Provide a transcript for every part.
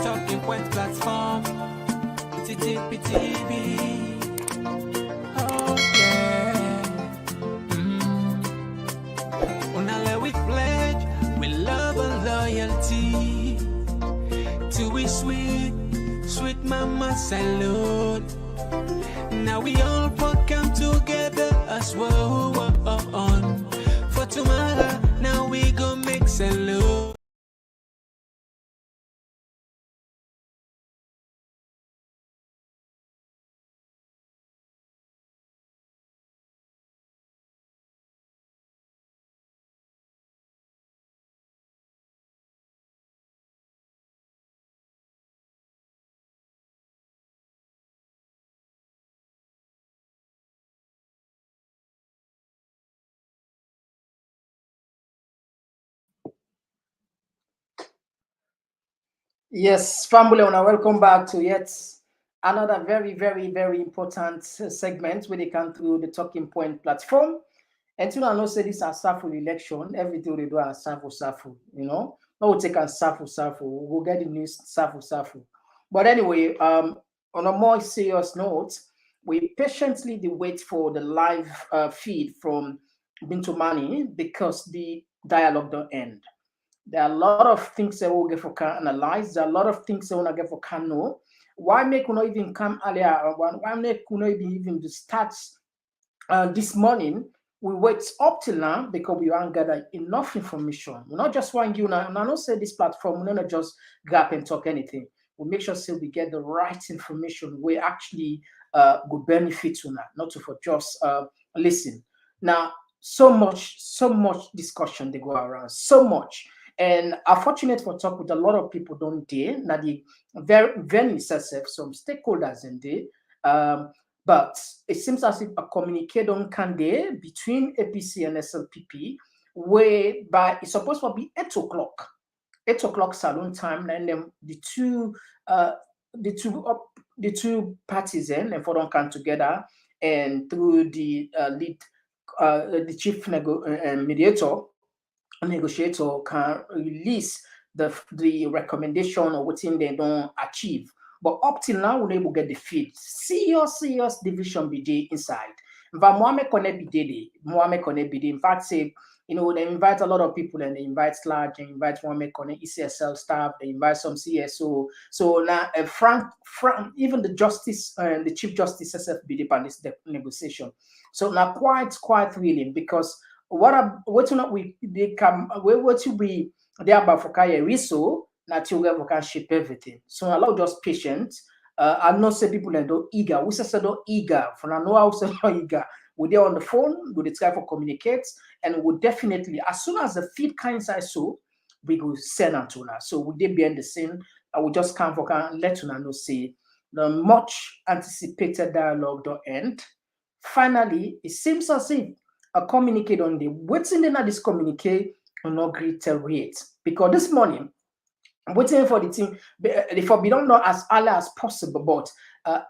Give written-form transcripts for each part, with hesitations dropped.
Talking Point platform. TTPTB. Oh yeah. Unale we pledge with love and loyalty to we sweet, sweet mama salute. Now we all come together as one. For tomorrow, now we go make salute. Yes, family, and welcome back to yet another very important segment where they come through the Talking Point platform. And to know say this a Safu election, every day they do a Safu, you know. No, we'll take a Safu, we'll get the news Safu. But anyway, on a more serious note, we patiently wait for the live feed from Bintu Mani because the dialogue don't end. There are a lot of things that we'll get for can analyze. There are a lot of things that we'll get for can know. Why make we not even come earlier? Why make we not even the starts this morning? We wait up till now because we want to gather enough information. We not just want you now. And I don't say this platform, we not just gap and talk anything. We make sure say we get the right information. We actually will benefit to now, not to for just listen. Now, so much discussion they go around, so much. And I'm fortunate for talk with a lot of people don't dare. Now the very necessary some stakeholders in there. But it seems as if a communique don't can there between APC and SLPP, whereby it's supposed to be 8 o'clock. 8 o'clock salon time, and then uh the two the two parties and for them come together and through the lead the chief mediator negotiator can release the recommendation or what they don't achieve. But up till now, we're able to get the feed. Serious division be there inside. But Mohamed Kone be there. Mohamed Kone be there. In fact, say, you know, they invite a lot of people and they invite Sludge, they invite Mohamed Kone, ECSL staff, they invite some CSO. So now, Frank, even the justice, the Chief Justice SFBD on this negotiation. So now, quite willing because what not we they come what to be there about for Kaya Riso not to we can shape everything. So allow just patience. I know say people that don't eager. We say don't eager. For now, I say not eager. We're there on the phone, we try for communicate, and we definitely as soon as the feed kind inside so we go send out to us. So we did behind the scene. I will just come for can let you know say the much anticipated dialogue don't end. Finally, it seems as if a communicate on the waiting then at this communicate will not greater rate because this morning I'm waiting for the team for we don't know as early as possible, but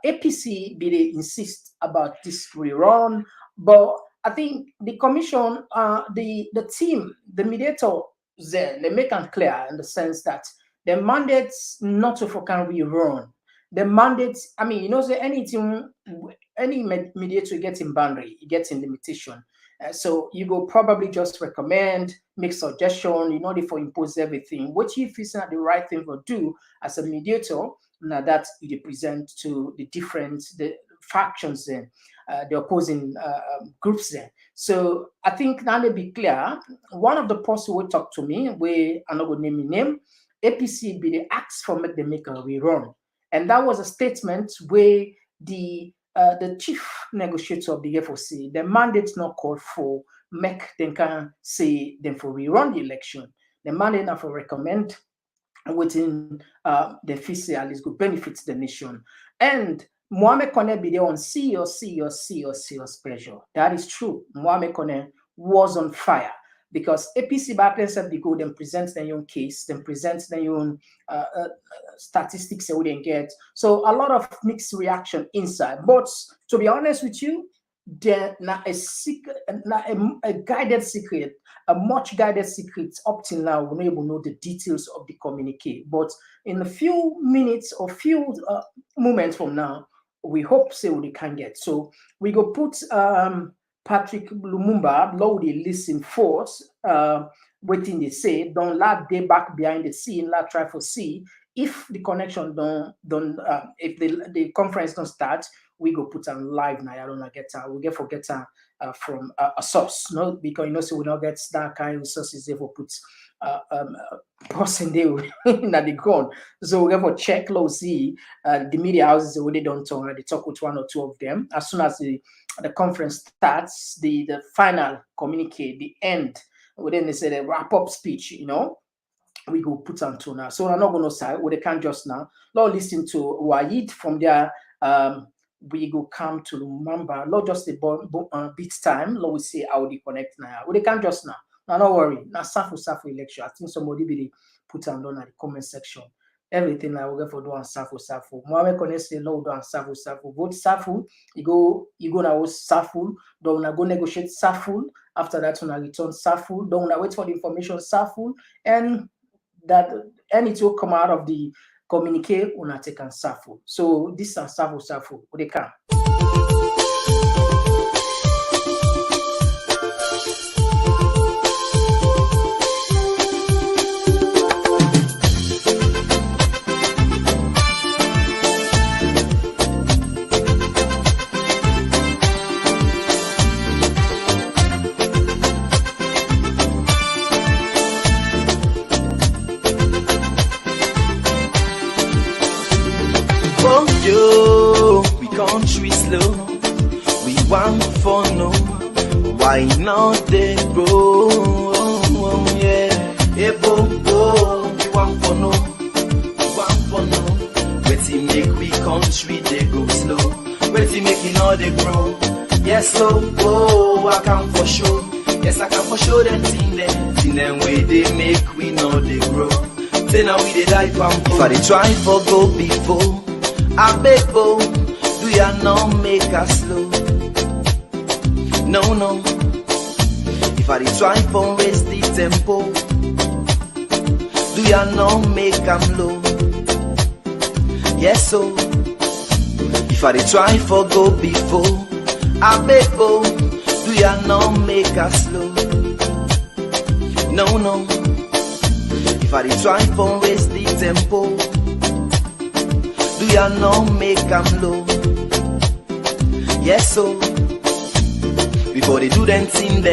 APC be they insist about this rerun. But I think the commission, the team, the mediator there, they make it clear in the sense that the mandates not to for can rerun. The mandates, I mean, you know, say anything, any mediator gets in boundary, it gets in limitation. So you go probably just recommend, make suggestion, you know, for impose everything. What if it's not the right thing to do as a mediator, now that you present to the different the factions then, the opposing groups then. So I think now to be clear, one of the person will talk to me, where I'm not going to name name, APC be the asked for make them make a rerun. And that was a statement where the chief negotiator of the FOC, the mandate not called for make them can say them for rerun the election. The mandate not for recommend within the FCC at least good benefits the nation. And Mohamed Kone be there on serious pressure. That is true. Mohamed Kone was on fire because APC back then said they go then present their own case, then present their own statistics that we didn't get. So a lot of mixed reaction inside. But to be honest with you, there now a guided secret, a much guided secret. Up till now, we're not able to know the details of the communique. But in a few minutes or few moments from now, we hope say we can get. So we go put Patrick Lumumba, Lord, they listen first, waiting they say, don't let they back behind the scene, let try for see. If the connection don't if the conference don't start, we go put on live now. I don't know get we get for get from a source, no, because you know so we don't get that kind of resources there for put person there in the ground. So we get for check low see the media houses where they don't talk, they talk with one or two of them. As soon as the conference starts, the final communique, the end, then they say the wrap-up speech, you know, we go put on to now. So I'm not going to say what they can just now. Lord, listen to Waid from there. We go come to Lumumba. Lord, just the beat time. Lord, we say how they connect now. What they can just now. Now, don't worry. Now, Safu election. I think somebody will put on down at the comment section. Everything I will get for do on Safu. Mohammed connect say Lord do on Safu. Vote Safu. You go now with Safu. Don't go negotiate Safu. After that, when I return Safu. Don't wait for the information Safu. And that any will come out of the communique una take and Safu. So this is Safu. What they can. Country slow, we want for no. Why not they grow? Yeah, hey bo, we want for no. Wait till make we country they go slow. Wait till making all they grow. Yes, slow, I can for sure. Yes, I can for sure them thing them way they make we know they grow. Say now we they die pampo. If I they try for go before, I beg bo. Do ya not make us slow? No. If I try for raise the tempo, do ya not make them low? Yes, so if I try for go before, I beg bo, do ya not make us slow? No. If I try for raise the tempo, do ya not make them low? Yes, so before they do them thing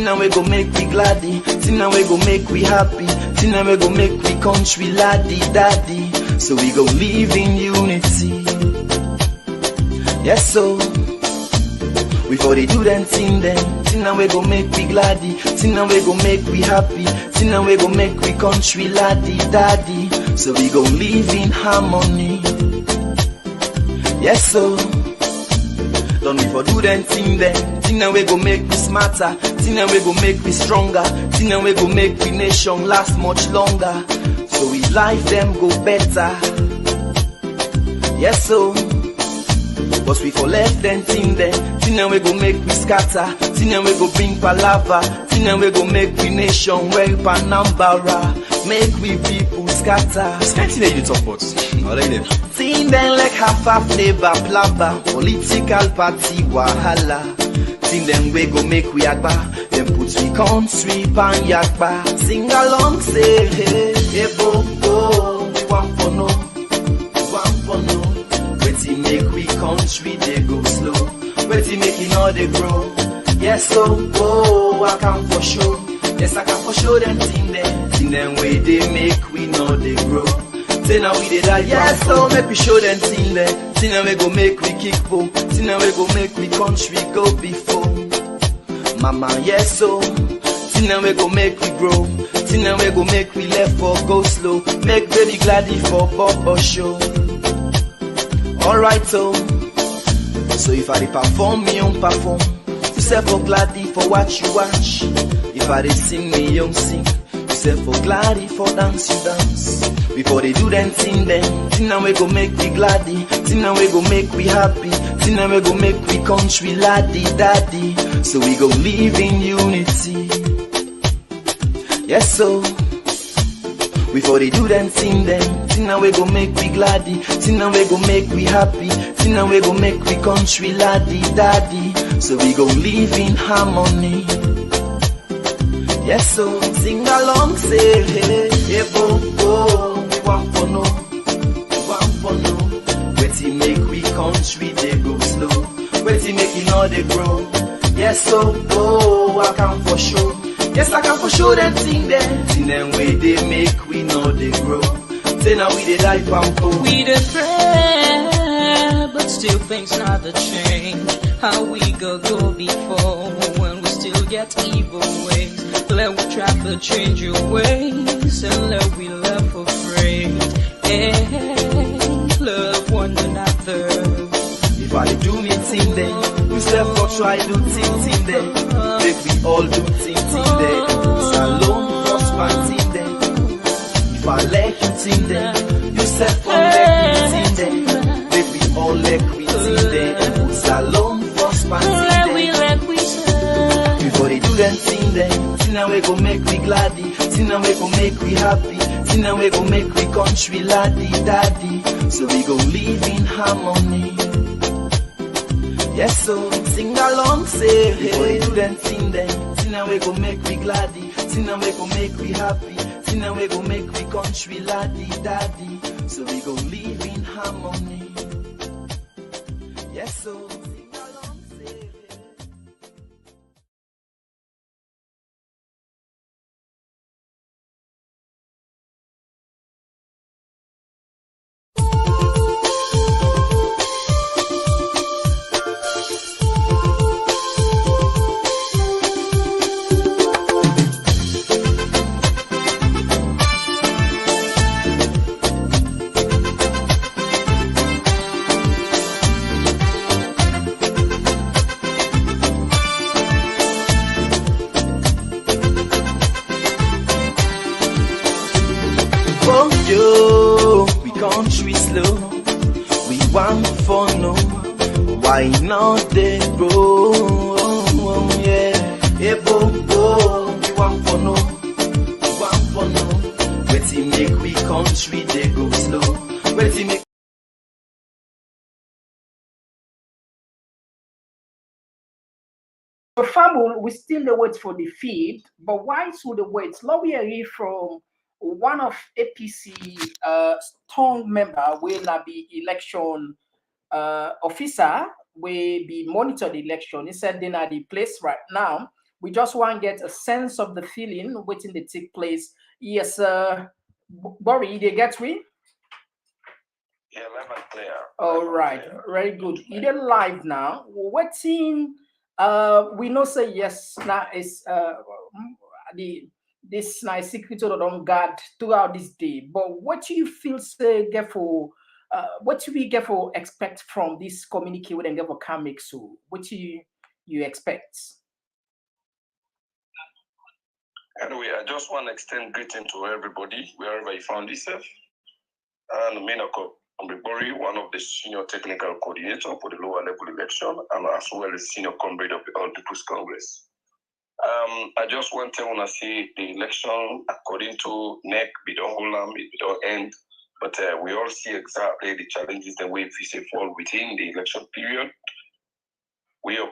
now we go make we gladdy, thing now we go make we happy, thing now we go make we country laddie daddy. So we go live in unity. Yes, so before they do them thing now we go make we gladdy, thing now we go make we happy, thing now we go make we country laddie daddy. So we go live in harmony. Yes, so don't we for do them thing now we go make we smarter, thing now we go make we stronger, thing now we go make we nation last much longer. So we life them go better. Yes, so but we for left them thing now we go make we scatter, thing now we go bring palava, thing now we go make we nation well panambara, make we people scatter. Scanty that you talk about. I like them. Thing them like half flavor plava, political party wahala. Thing them we go make we agba, them put we country pan yakba. Sing along say hey bo, we want for no. Wait till make we country they go slow. Wait till making all they grow. Yes, so I can for sure. Yes, I can for sure them thing them way they make we know they grow. Say now we did that, yes, so make we show them thing now we go make we kick po, thing now we go make we country go before. Mama, yes, so thing now we go make we grow, thing now we go make we left for go slow, make baby gladdy for Bobo show. Alright, so if I perform, me on perform. You say for gladdy for watch you watch. If I sing, me young sing. You say for gladdy for dance you dance. Before they do them thing now we go make we gladdy, thing now we go make we happy, Thing that we go make we country laddie daddy. So we go live in unity. Yes, so before they do them thing that we go make we gladdy. Thing that we go make we happy. Thing that we go make we country laddie daddy. So we go live in harmony. Yes, so sing along, say hey, hey, bo, bo. We want for no, waiting make we country they go slow. Waiting make it all they grow. Yes, so oh, I can for sure. Yes, I can for sure them thing them way they make we know they grow. Say now we they like pampo. We the pray, but still things never change. How we go before when we still get evil ways. Let we try to change your ways and let we love afraid. Hey, love one another. If I do me thing then, you self go try do thing then. Make we all do thing then. Salon prosper thing then. If I let you thing then, you self go let me thing then. Make we all let we thing then. Salon prosper thing then. Before they do them thing then, thing that we go make we gladdy. Thing that we go make we happy. Thing that we go make we country laddie daddy. So we go live in harmony. Yes, so sing along, say hey. Before they do them thing then, thing that we go make we gladdy. Thing that we go make we happy. Thing that we go make we country laddie daddy. So we go live in harmony. Yes, so sing along, say hey. We country slow, we want for no. Why not they grow? Yeah, hey, bo, bo. We want for no, waiting make we country they go slow. Waiting make. So, Fambul, we still wait for the feed, but why should the wait? Now we hear from one of APC strong member will not be election officer will be monitor the election. He said they're at the place right now. We just want to get a sense of the feeling waiting to take place. Yes, Bori, they get me? Yeah, live and clear. All right, very good. Either live now. Waiting. We know say yes now is this nice secret on guard throughout this day. But what do you feel say get for what do we get for expect from this communique and get for comic so what do you expect? Anyway, I just want to extend greeting to everybody wherever you found yourself. And Minako Ambibori, one of the senior technical coordinator for the lower level election, and as well as senior comrade of the All People's Congress. I just want to say the election, according to NEC, we don't hold them, it don't end. But we all see exactly the challenges that we fall within the election period. We, of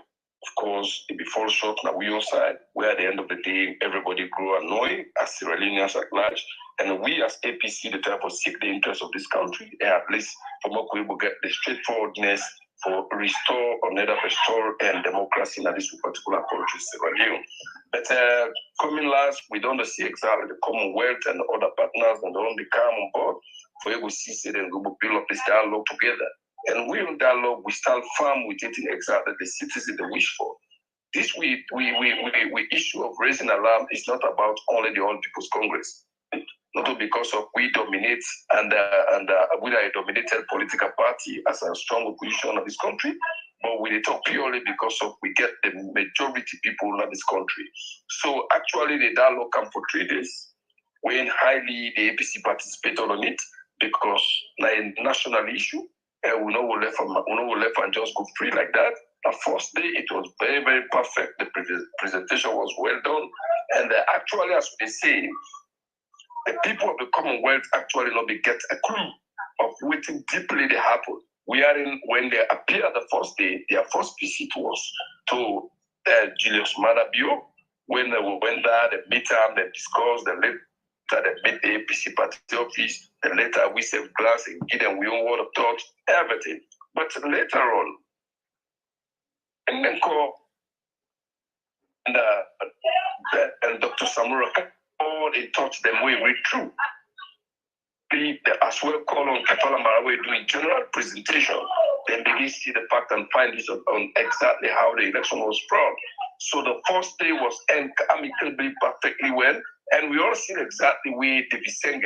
course, if we fall short, now we on side, where at the end of the day, everybody grow annoyed as Sierra Leoneans at large. And we as APC, the type of seek the interest of this country, at least from what we will get the straightforwardness for restore and democracy in this particular country, Sierra Leone. But coming last, we don't see exactly the Commonwealth and the other partners and don't come on board for able to see it and we will build up this dialogue together. And we in dialogue, we stand firm with it exactly the citizens they wish for. This we issue of raising alarm is not about only the All People's Congress. Not because of we dominate and we are a dominated political party as a strong opposition of this country, but we talk purely because of we get the majority people in this country. So actually the dialogue come for 3 days when highly the APC participated on it because it's a national issue We know we left and just go free like that. The first day, it was very, very perfect. The presentation was well done. And actually, as we say, the people of the Commonwealth actually not get a clue of what deeply they happen. When they appear the first day, their first visit was to Julius Madabio. When they went there, they meet them, they discussed, they met the APC party office, and later we saved glass and give them we own word of thought, everything. But later on, and then and Dr. Samura, all they taught them we read through. They as well call on Kapala Marawe doing general presentation, then begin to see the fact and find this on exactly how the election was fraud. So the first day was amicably perfectly well, and we all see exactly where the Visenge,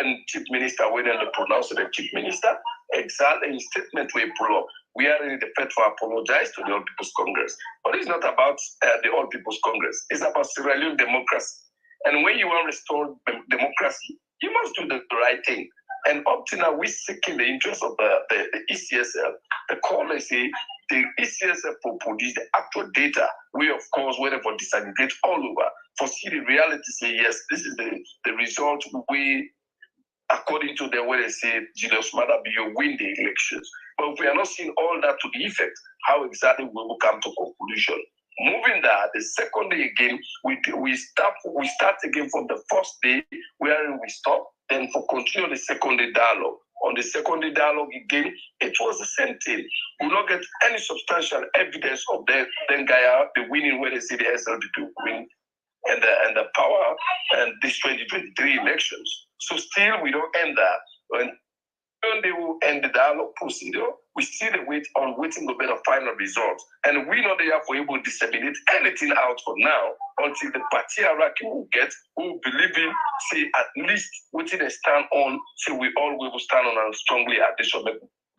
and chief minister, when they pronounce the chief minister, exactly in statement we pull up. We are in the fact to apologize to the All People's Congress. But it's not about the All People's Congress. It's about Sierra Leone democracy. And when you want to restore democracy, you must do the right thing. And up to now, we're seeking the interest of the ECSL. The call, they say, the ECSL will produce the actual data. We, of course, waiting for disaggregate all over. For see the reality, say, yes, this is the result we, according to the way they say, Julius Madabio win the elections. But if we are not seeing all that to the effect, how exactly we will come to conclusion? Moving that, the second day again, we start again from the first day where we stop, then for continue the second day dialogue. On the second day dialogue again, it was the same thing. We will not get any substantial evidence of the winning where they say the SLPP win and the power and this 2023 elections. So still we don't end that. When they will end the dialogue procedure, we still waiting to get a final result. And we know they are able to disseminate anything out for now until the party hierarchy will believe in, say, at least waiting a stand on, say we all will stand on and strongly at this should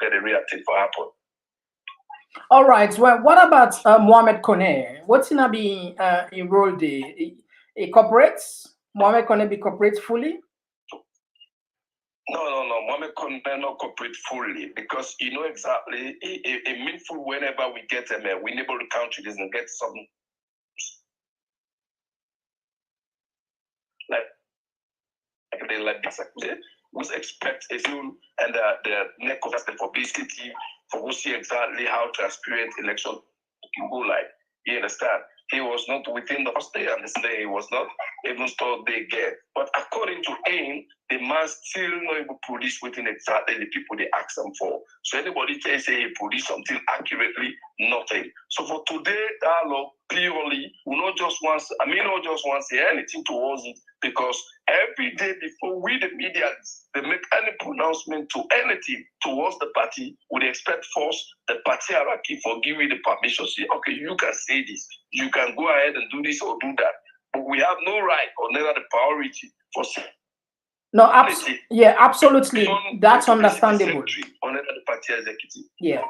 get a real thing for happen. All right. Well, what about Mohamed Kone? What's going to be enrolled? A corporate? Mohamed Kone be corporate fully? No. Mohamed Kone not cooperate fully because you know exactly a meaningful whenever we get them, we enable the country and get some like this. We expect a soon and the neck of the publicity for we see exactly how transparent election can go like. You understand? He was not within the first day, and this day he was not even told they get. But according to AIM, the man still not able to produce within exactly the people they ask them for. So anybody can say he produced something accurately, nothing. So for today, dialogue purely, we not just want to say anything towards it because every day before we, the media, they make any pronouncement to anything towards the party, we expect first the party hierarchy for giving the permission. Say, okay, you can say this, you can go ahead and do this or do that. But we have no right or neither the priority for no, absolutely. That's understandable. Under the party executive. Yeah,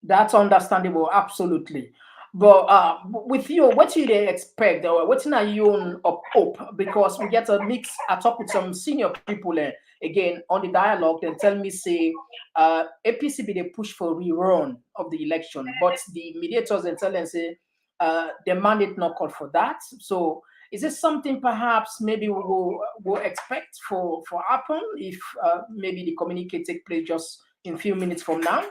that's understandable. Absolutely. But with you, what do they expect? Or what's not you hope? Because we get a mix. I talk with some senior people again on the dialogue. Then tell me, say, APC be they push for rerun of the election, but the mediators then tell them say, the mandate not call for that. So is this something perhaps maybe we will expect for happen if maybe the communique take place just in a few minutes from now?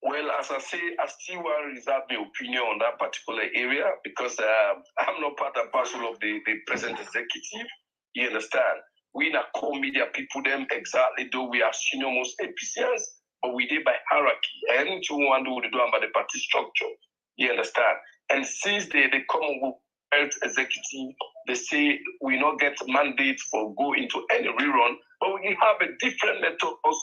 Well, as I say, I still want to reserve my opinion on that particular area because I'm not part and parcel of the present executive. You understand? We not core media people them exactly though we are senior most APCs, but we did by hierarchy. Anything we want to do by the party structure. You understand? And since the Commonwealth executive, they say we not get mandate for go into any rerun, but we have a different method of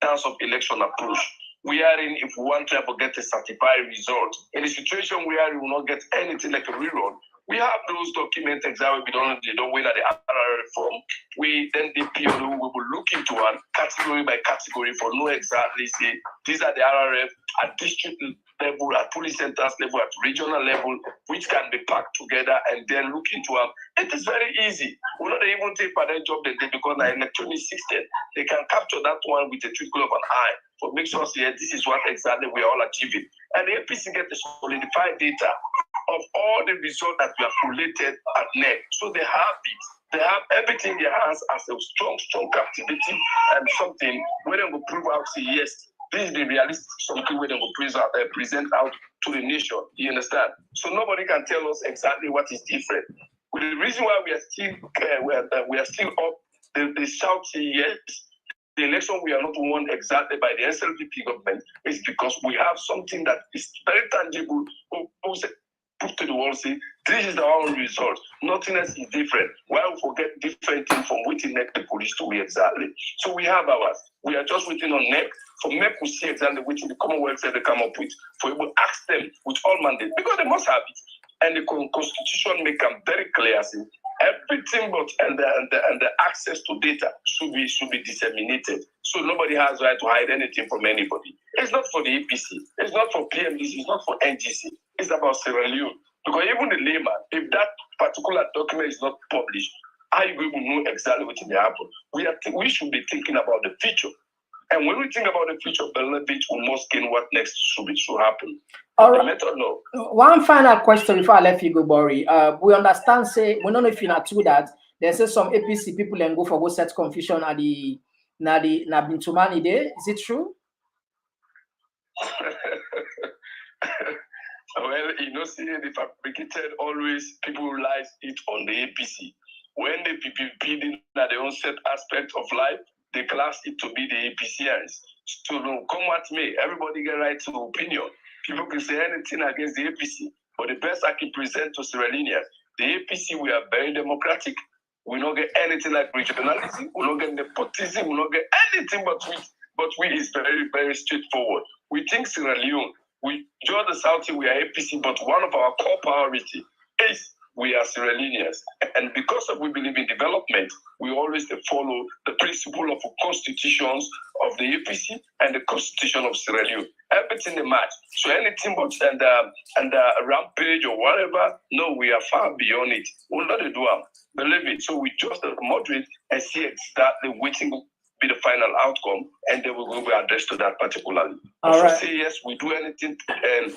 terms of election approach. We are in, if we want to ever get a certified result, in a situation where we will not get anything like a rerun, we have those documents exactly they don't win at the RRF form. We then the PLO we will look into one category by category for know exactly say these are the RRF at district level, at police centers level, at regional level, which can be packed together and then look into them. It is very easy. We not even take for that job they did because the electronic system, they can capture that one with a twinkle of an eye for make sure yeah, this is what exactly we are all achieving. And the APC get the solidified data of all the results that we have collated at NEC. So they have it. They have everything in their hands as a strong captivity and something where they will prove out, say, yes, this is the realistic something where they will present out to the nation. You understand? So nobody can tell us exactly what is different. But the reason why we are still up, they shout, say, yes, the election we are not won exactly by the SLPP government is because we have something that is very tangible. Put to the world, say, this is our own result. Nothing else is different. Why we forget different things from waiting next the police to be exactly? So we have ours. We are just waiting on NEC. For NEC, we see exactly what the Commonwealth said they come up with. For we will ask them with all mandate because they must have it. And the Constitution make them very clear, say, everything but and the access to data should be disseminated. So nobody has right to hide anything from anybody. It's not for the APC. It's not for PMDC. It's not for NGC. It's about Sierra Leone. Because even the layman, if that particular document is not published, how you will know exactly what will happen? We should be thinking about the future. And when we think about the future, we must gain what next should happen. All right. Method, no. One final question before I let you go, Bori. We understand, say, we don't know if you're not true that there's some APC people and go for what set confusion at the Bintumani Day. Is it true? Well, you know, see, the fabricated always people realize it on the APC. When the people bidding at their own set aspect of life, they class it to be the APCians. So come at me, everybody get right to opinion. People can say anything against the APC, but the best I can present to Sierra Leoneans, the APC, we are very democratic. We don't get anything like regionalism. We don't get nepotism. We don't get anything but we is very, very straightforward. We think Sierra Leone, we join the South, we are APC, but one of our core priority is we are Sierra Leoneans. And because we believe in development, we always follow the principle of constitutions of the APC and the constitution of Sierra Leone. Everything they match. So anything but and rampage or whatever, no, we are far beyond it. We'll not do them. Believe it. So we just moderate and see exactly waiting to be the final outcome, and then we will be addressed to that particularly. All right. Say yes, we do anything and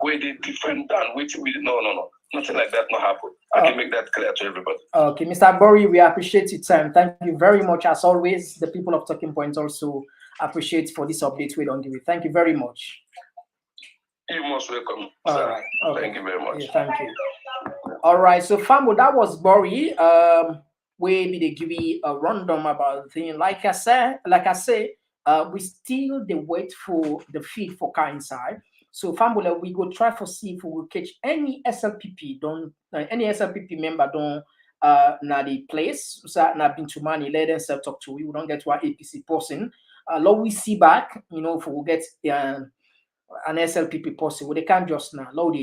way they different than waiting with no. Nothing like that not happen. I can make that clear to everybody. Okay, Mr. Bori, we appreciate your time. Thank you very much. As always, the people of Talking Points also appreciate for this update we don't give it. Thank you very much. You're most welcome. All right. Okay. Thank you very much. Yeah, thank you. All right. So, Fambo, that was Bori. We be give you a rundown about the thing. Like I say, we still the wait for the feed for car inside. So, Fambola, we go try for see if we will catch any SLPP any SLPP member na the place. So na Bintumani, let them self talk to. We don't get to our APC person. Lord, we see back, if we get an SLPP person, they can't just now load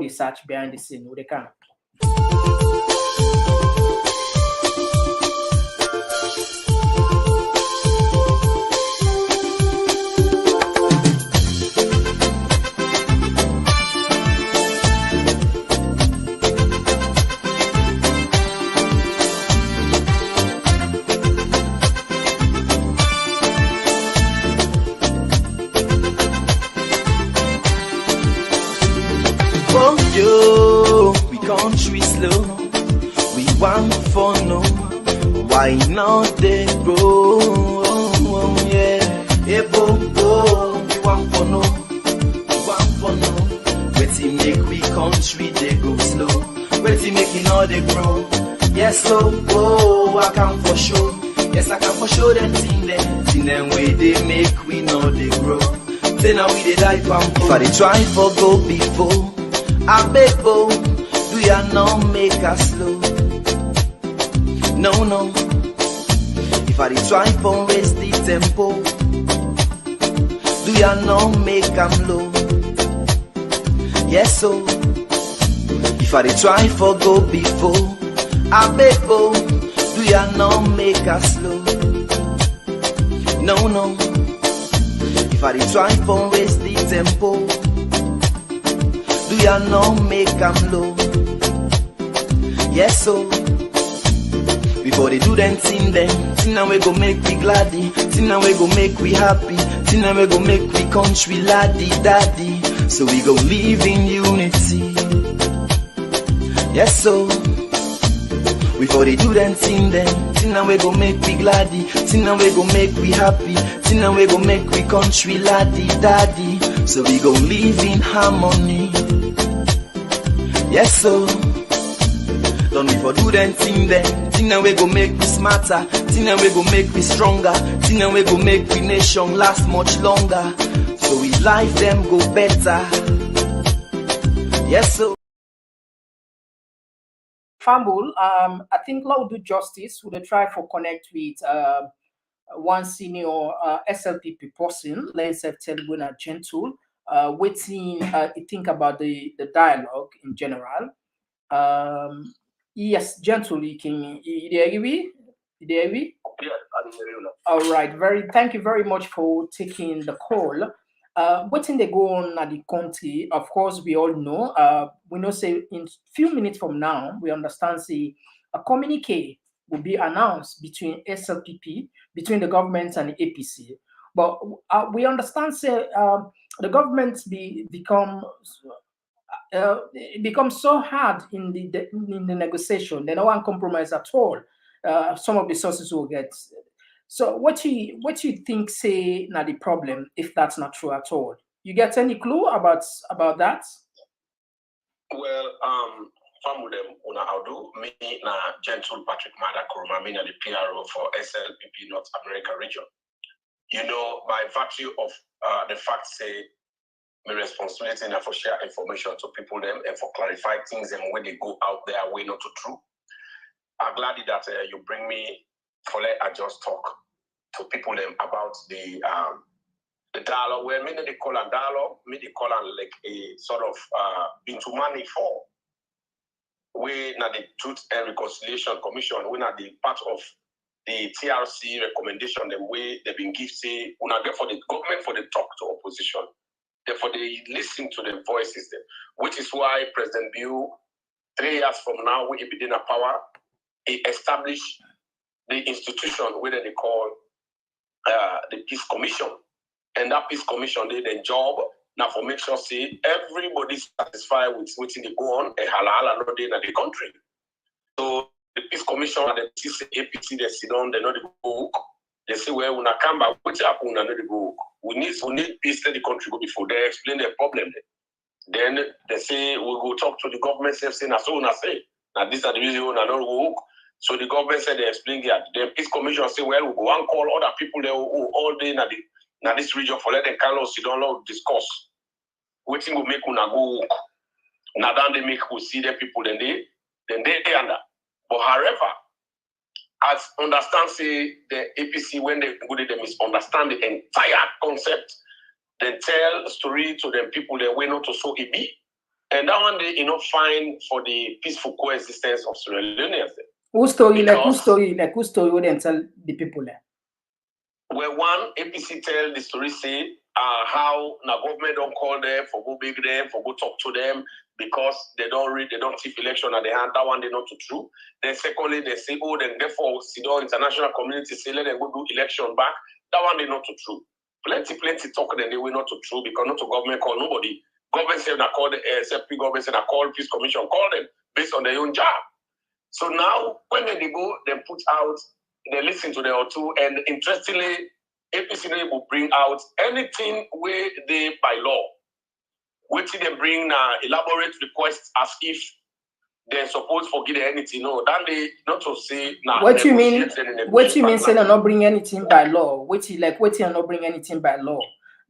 the search behind the scene. They can't. We country slow, we want for no. Why not they grow? Yeah, hey, we want for no, Waiting make we country they go slow. Waiting making all they grow. Yes, slow, I can for sure. Yes, I can for sure them thing them way they make we know they grow. Then now we they die pampo. If I they try for go before. I beg, do ya not make us slow? No. If I try for raise the tempo, do ya not make them low? Yes, so if I try for go before, I beg, do ya not make us slow? No. If I try for raise the tempo, Hallelujah, no make them low. Yes, so before they do them thing now we go make we gladdy, thing now we go make we happy, thing now we go make we country laddie daddy. So we go live in unity. Yes, so before they do them thing now we go make we gladdy, thing now we go make we happy, thing now we go make we country laddie daddy. So we go live in harmony. Yes, so don't we for do them thing now we go make we smarter, thing now we go make we stronger, thing now we go make we nation last much longer. So we life them go better. Yes, so Fambul, I think law do justice would try for connect with one senior SLPP person, let's say Telebuna Gentle, waiting to think about the dialogue in general. Yes, Gentle, you can hear me? Yeah, I hear you now. All right, thank you very much for taking the call. What thing they go on at the country, of course, we all know. We know, say, in few minutes from now, we understand, say, a communique will be announced between SLPP, between the government and the APC. But we understand, say, the government it becomes so hard in the negotiation. They don't want compromise at all. Some of the sources will get. So what you think, say, now the problem, if that's not true at all? You get any clue about that? Well, some of them una Audu, me na Gentle Patrick Mada Kuruma, me na the PRO for SLPP North America region. You know, by virtue of the fact, say, my responsibility now for share information to people them and for clarify things and when they go out there way not to true. I'm glad that you bring me for let I just talk to people them about the dialogue where many they call a dialogue, many they call it like a sort of into money for. We now the Truth and Reconciliation Commission, we now the part of the TRC recommendation the way they've been given say we now get for the government for the talk to opposition. Therefore, they listen to the voices, which is why President Bill, 3 years from now, when he begin a power, he established the institution where they call the Peace Commission. And that Peace Commission did their job now for make sure say everybody's satisfied with what they go on and halal and not in the country. So the Peace Commission and the APC, they sit down, they know the book. They say, well, when I come back, what's happened? I know the book. We need peace let the country go before they explain their problem. Then they say we go talk to the government, say now these are the reason I don't work. So the government said they explain that. The Peace Commission say, well, we go and call other people there who all day now this region for let them call us, don't discuss. Waiting will make una go work. Now then they make we see the people then they under. But however, as understand say the APC when they go they misunderstand the entire concept, they tell story to them people they way not to so it be. And that one they fine for the peaceful coexistence of Sierra Leoneans. Whose story would then tell the people there? Where one APC tell the story say how the government don't call them for go big them, for go talk to them because they don't take election at the hand. That one they not too true. Then secondly they say, oh, then therefore the international community say let them go do election back. That one they not too true. Plenty talk then they will not too true because not to government call nobody. Government said I call the SLP government said I call Peace Commission, call them based on their own job. So now when they go, they put out, they listen to the O2, and interestingly, APC will bring out anything where they by law, which they bring elaborate requests as if they're supposed to forget anything. No, then they not to say now. What you mean? What you mean? Say they not bring anything by law. What you not bring anything by law?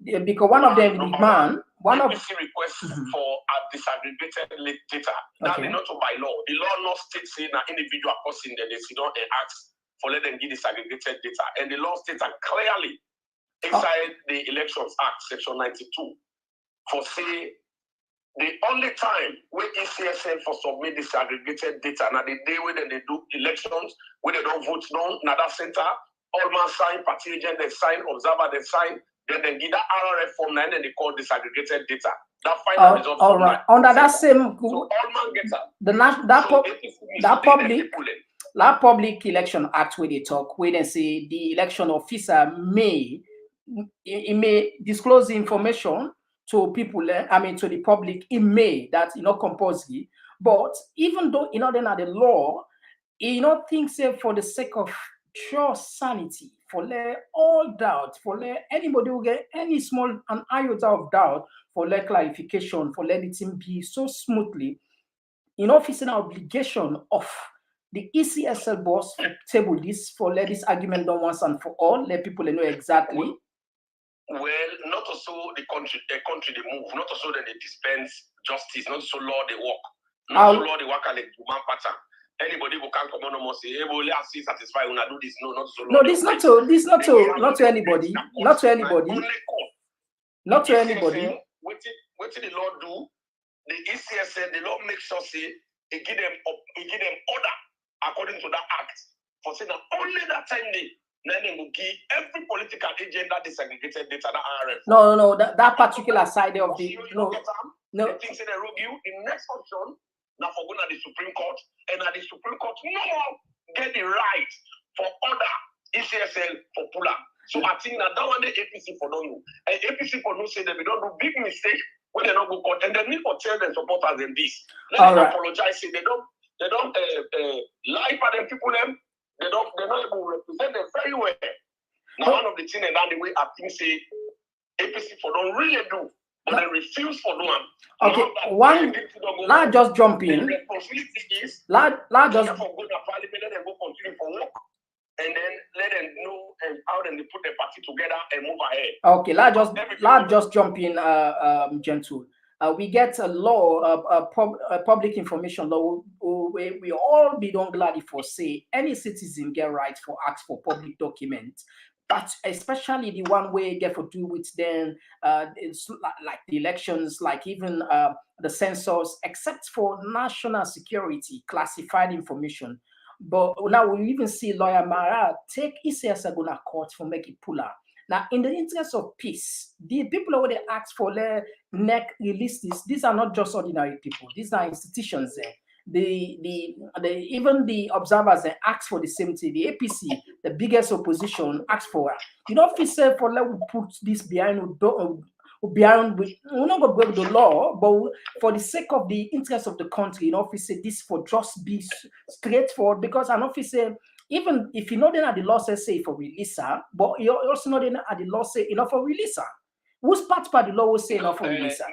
Because one of them big man. One of APC requests for a disaggregated data. That is not by law. The law not states saying an individual person that they sit down and ask for let them give disaggregated data. And the law states clearly inside the Elections Act, Section 92, for say the only time where ECSN for submit disaggregated data, now the day when they do elections, when they don't vote down, now that center, all man sign, party agent, they sign, observer, they sign, then they give that RRF form 9 and they call disaggregated data. That final result. All right. Under that same, so all man gets up. That public election act where they talk, where they say the election officer may disclose the information to people. I mean, to the public. It may, that's not compulsory. But even though then at the law, things for the sake of pure sanity, for all doubt, for anybody who get any small an iota of doubt, for clarification, for let it be so smoothly, it's an obligation of the ECSL boss to table this, for let this argument done once and for all, let people know exactly. Well, not also the country they move, not also that they dispense justice, not so law they work, not so law they work like human pattern. Anybody who can come on and say, hey, well, let's see satisfy when I do this. No, not so law. No, this not to anybody. Not to anybody. Not to anybody. What did the law do? The ECSL, the law makes sure say it give them order according to that act for saying that only that time then they will give every political agenda disaggregated data that RF. No, that particular side of the no. The things they rogue you. The next option now for going to the Supreme Court, and at the Supreme Court no get the right for order ECSL for pull up. So I think that one the APC for don't know. And APC for no say that we don't do big mistake when they don't go court, and they need to tell their supporters in this. Let them apologize. Say they don't lie for them people them. They're not able to represent them very well. Now one of the things and that the way I think say APC for don't really do, but they refuse for doing. Okay, one. Let's just jump in. The responsibility is let's just for go to parliament, let them go continue for work, and then let them know how they put the party together and move ahead. Okay, let's just jump in, gentle. We get a law, a public information law. We all be don't gladly for say any citizen get right for ask for public documents. But especially the one way get for do with them, it's like the elections, like even the census, except for national security, classified information. But now we even see lawyer Mara take ECSL go to court for make it pull out. Now, in the interest of peace, the people who they ask for their neck release this, these are not just ordinary people. These are institutions there. Even the observers they ask for the same thing. The APC, the biggest opposition, ask for it. If we say for let we put this behind we're not going to break the law, but for the sake of the interest of the country, if we say this for just be straightforward, because an officer, even if you know then the law says say for releaser, but you also know then the law say enough for releaser. Whose part by the law will say enough for releaser?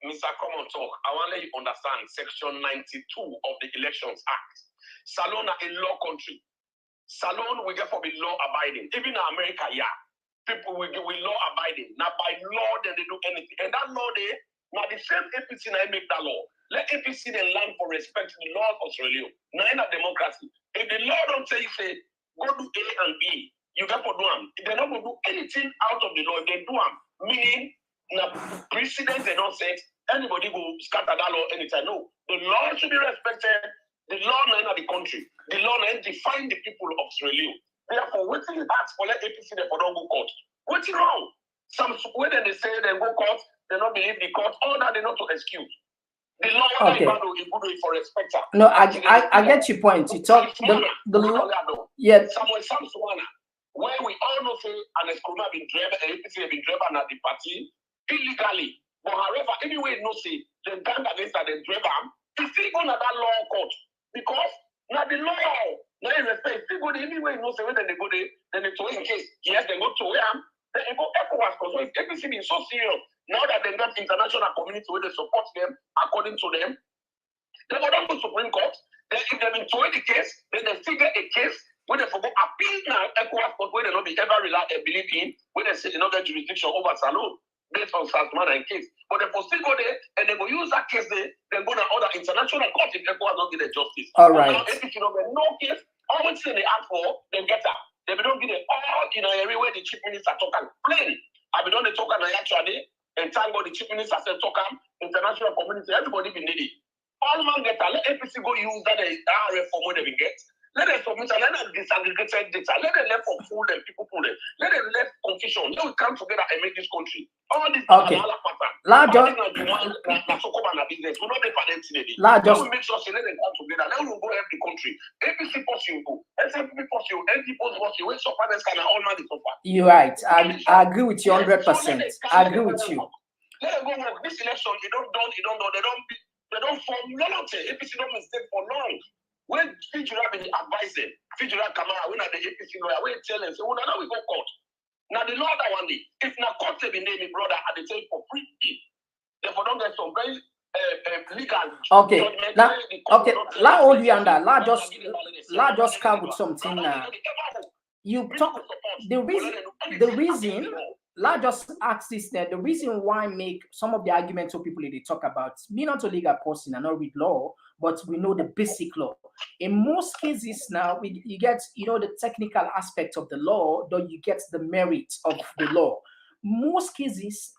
Mr. Komon-Tok, I want to let you understand Section 92 of the Elections Act. Salon a law country. Salon we get for be law abiding. Even in America, yeah. People will law abiding. Now by law then they do anything. And that law they now the same APC now make that law. Let APC then learn for respect to the law of Australia. Now in a democracy. If the law don't say go do A and B, you got to do them. If they're not going to do anything out of the law, if they do them, meaning now precedents they don't say anybody go scatter that law anytime. No. The law should be respected. The law now in the country. The law now define the people of Australia. Therefore, waiting is hard for let APC they for don't go court. What's wrong? Some when they say they go court, they don't believe the court. All that they not to excuse. The law okay. is good for respect. No, I get your point. You talk the law. Yeah. Somewhere where we all know say an Escoma been driven, APC have been driven at the party illegally. But however, anyway, no say the gang against that they driven, it's still going to that law court because now the law. No respect. They go there anyway, no say when they go there, then they tow in case. Yes, they go to where then they go ECOWAS because if everything is so serious, now that they got international community where they support them according to them, they go down to Supreme Court. Then if they've been towing the case, then they still get a case where they forgo appeal now ECOWAS court where they not be ever believe in, where they say they not get jurisdiction over Salon based on Salman and case. But they will still go there and they will use that case there, then go to other international court if ECOWAS don't get the justice. All right. Now, if you don't get no case, all the thing they ask for, they get that. They don't get it all in an area where the chief minister talk and plain. I be done the talk and actually, and thank God the chief minister said talk and international community, everybody be needy. All man get that. Let APC go use that RF for what they get. Let them submit and let them disaggregated data. Let them left for fool and people pull them. Let them left confusion. Let we come together and make this country. All this okay. Large business. We not make sure let them come together. Then we'll go help the country. APC possible, SLPP possible, NP possible. When so far this kind of all man is so far. You're right. I agree with you 100%. I agree with you. Let them go work. This election, they don't know. They don't form nothing. APC don't mistake for long. When Fijura be the advisor, Fijura Kamara, when at the APC lawyer, when tell them, say, well, now we go court. Now the law that one day, if now court they be named brother at the time for free, therefore don't get some very legal. Okay. Now, okay. La all you under. La just come with something now. You talk the reason. La just ask this that the reason why make some of the arguments of people they talk about me not a legal person and not read law, but we know the basic law. In most cases now, you get the technical aspect of the law, though you get the merit of the law. Most cases,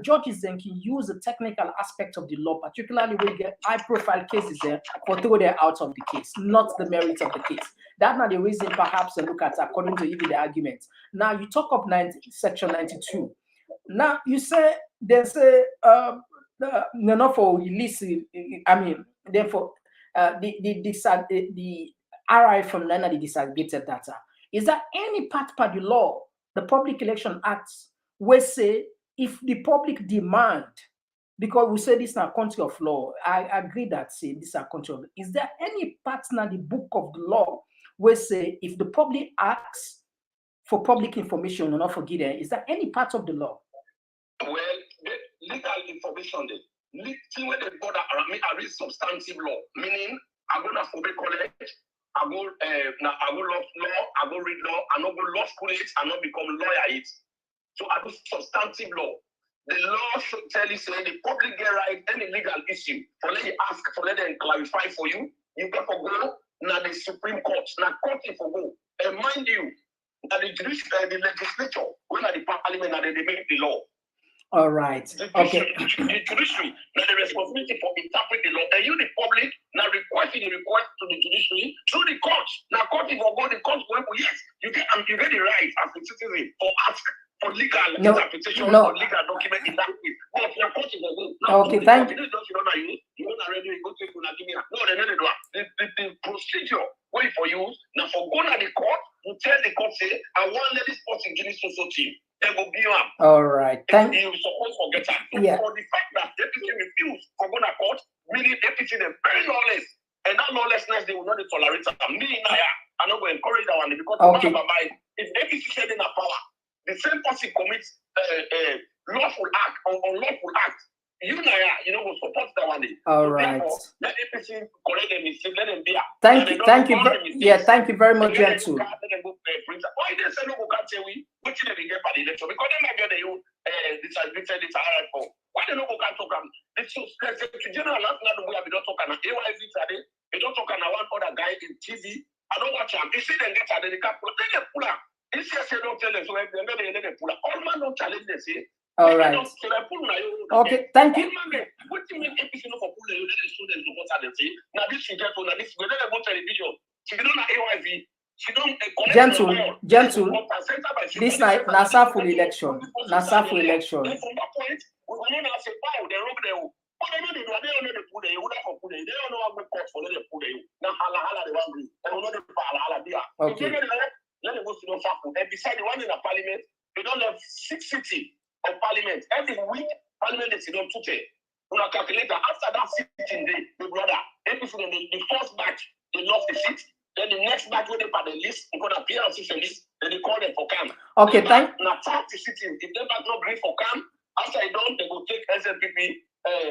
judges then can use the technical aspect of the law, particularly when you get high-profile cases there, for throw them out of the case, not the merit of the case. That's not the reason, perhaps, to look at according to even the argument. Now you talk of section 92. Now you say there's not for release. I mean, therefore, the RI from none of the disaggregated data. Is there any part of the law, the Public Election Act, where say if the public demand, because we say this is a country of law, I agree that say this is a country of law. Is there any part in the book of the law where say if the public asks for public information or not forget it, is there any part of the law? Well, the legal information, the thing where they border around me, I read substantive law, meaning I go to Fobe College, I go law, I go read law, I not go law school it, I not become lawyer it. So I do substantive law. The law should tell you say the public get right any legal issue. For let you ask, for let them clarify for you. You get for go now the Supreme Court. Now court for go. And mind you, that the legislature, when at the parliament and they make the law. All right. Okay. The judiciary, now the responsibility for interpret the law. And you, the public, now requesting the request to the judiciary through the court. Now court for go, the court will yes, you get the right as a citizen for ask for legal interpretation or legal document in that way. But your court is okay, thank you. The procedure wait for you. Now for going to the court, you tell the court say, I want let this person give this social team. They will be up. All right. Thank you. You supposed to forget that. Yeah. For the fact that everything refused for going to court, meaning everything is very lawless. And that lawlessness they will not tolerate. Me, I'm not going to encourage that one because if everything said in a power, the same person commits lawful act or unlawful act. You will support that one. All right. Let APC correct them, let them be. Thank you very much, Gentle. Why they say no go can't say we? Which they get by the election because they might get the disaggregated it's hard for. Why they no go can't talk? This is general last night we have been talking. AYZ today, they don't talk on one other guy in TV. I don't watch him. You see them get at the cap. Let them pull up. This year don't tell them so let them pull up. All man don't challenge them say. All right. Okay, thank you. What do you mean APC no for pull the students to what they say? Now this you get now this we let them go television. She don't know AYV. She don't gentle. This night NASA full election. NASA full election. From that point, we will not say wow, they wrong there. But they know they pull they would have pull they don't know how to court for them pull they. Now hala they want to. They will not hala dia. Okay. Let them go to the fact. And beside the one in the parliament, they don't have 6 cities of parliament. Every week, parliament is on Tuesday. On a calculator, after that sitting day, the brother, the first batch, they lost the seat. Then the next batch, when they put the list, they got appear on the list, then they call them for camp. Okay, thank you. Now, 30 sitting. If they back not agree for camp, after they don't, they go take SLPP,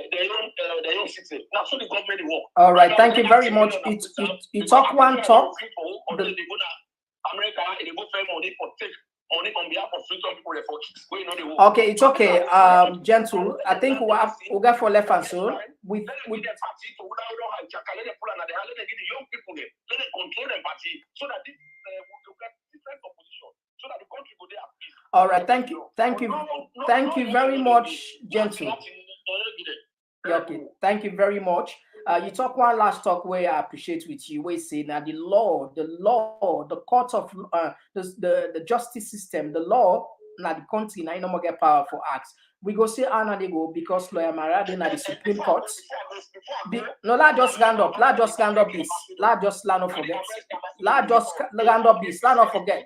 their own city. Now, so the government work. All right, thank you very much. You talk one talk. America, they go pay money for take money on behalf of freedom people. Okay, it's okay. Gentle. I think we'll go for left and so with let them control the party so that this will get different opposition so that the country will there. All right, thank you very much, Gentle. Okay, thank you very much. You talk one last talk where I appreciate with you. Where you say now the law, the court of the justice system, the law, now the country now no more get power for acts. We go say how they go because lawyer Maradi na the Supreme Court. No, la just stand up. La just stand up this. La just not forget. La just stand up this. La not forget.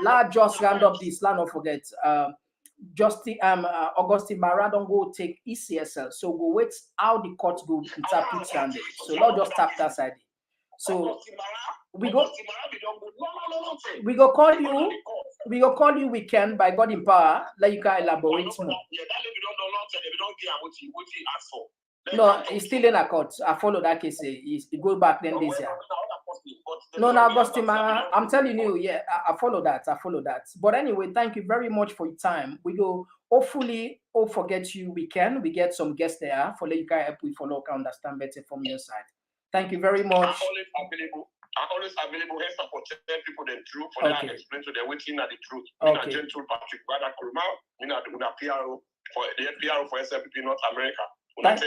La just stand up this. La not forget. Justice Augustine Mara don't go take ECSL. So go wait how the court go interpret Sunday. So not just tap that side. So we go call you. We go call you weekend by God in power. Let you can elaborate more. No, he's still in a court. I follow that case. He go back then this year. No, Augustine, I'm telling you, yeah, I follow that. But anyway, thank you very much for your time. We go hopefully forget you weekend. We get some guests there for let you guys help we follow can understand better from your side. Thank you very much. I'm always available here to tell people the truth for them to explain to them waiting at the truth. Okay. Gentle Patrick Brother Kurma, PRO for the PRO for SLPP North America. Thank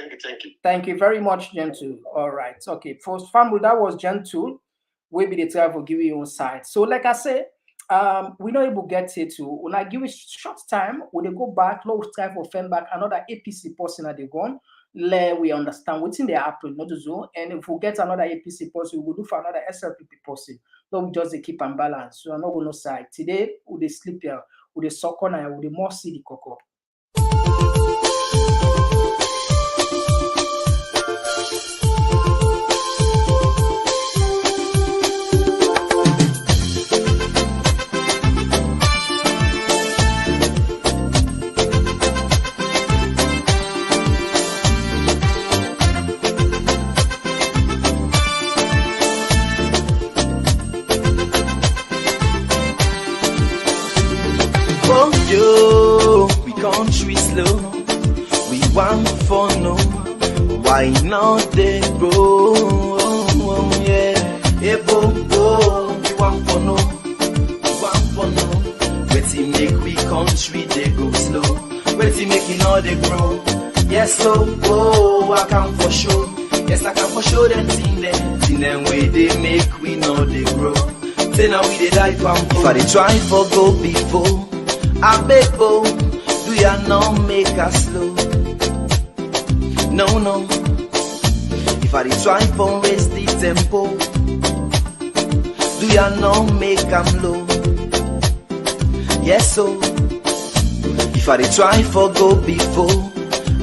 you. Thank you very much, Gentle. All right. Okay. For family, that was Gentle. We'll be the time for giving you side. So, like I said, we not able to get it to when I give it short time, when they go back, long time for fan back another APC person that they gone. Let we understand what's in the happen, not to zone. And if we get another APC person, we will do for another SLPP person. Don't just keep and balance. So I'm not going to side. Today, with the sleep here, with the soccer and with the more city cocoa. One for no, why not they grow? Yeah, hey, bo, we want for no, Waiting make we country they go slow. Waiting making all they grow. Yes, so I can for sure. Yes, I can for sure them thing them way they make we know they grow. Say now we they die from if I they try for go before. I beg do ya not make us slow? No. If I try for raise the tempo, do ya not make am low? Yes, so if I try for go before,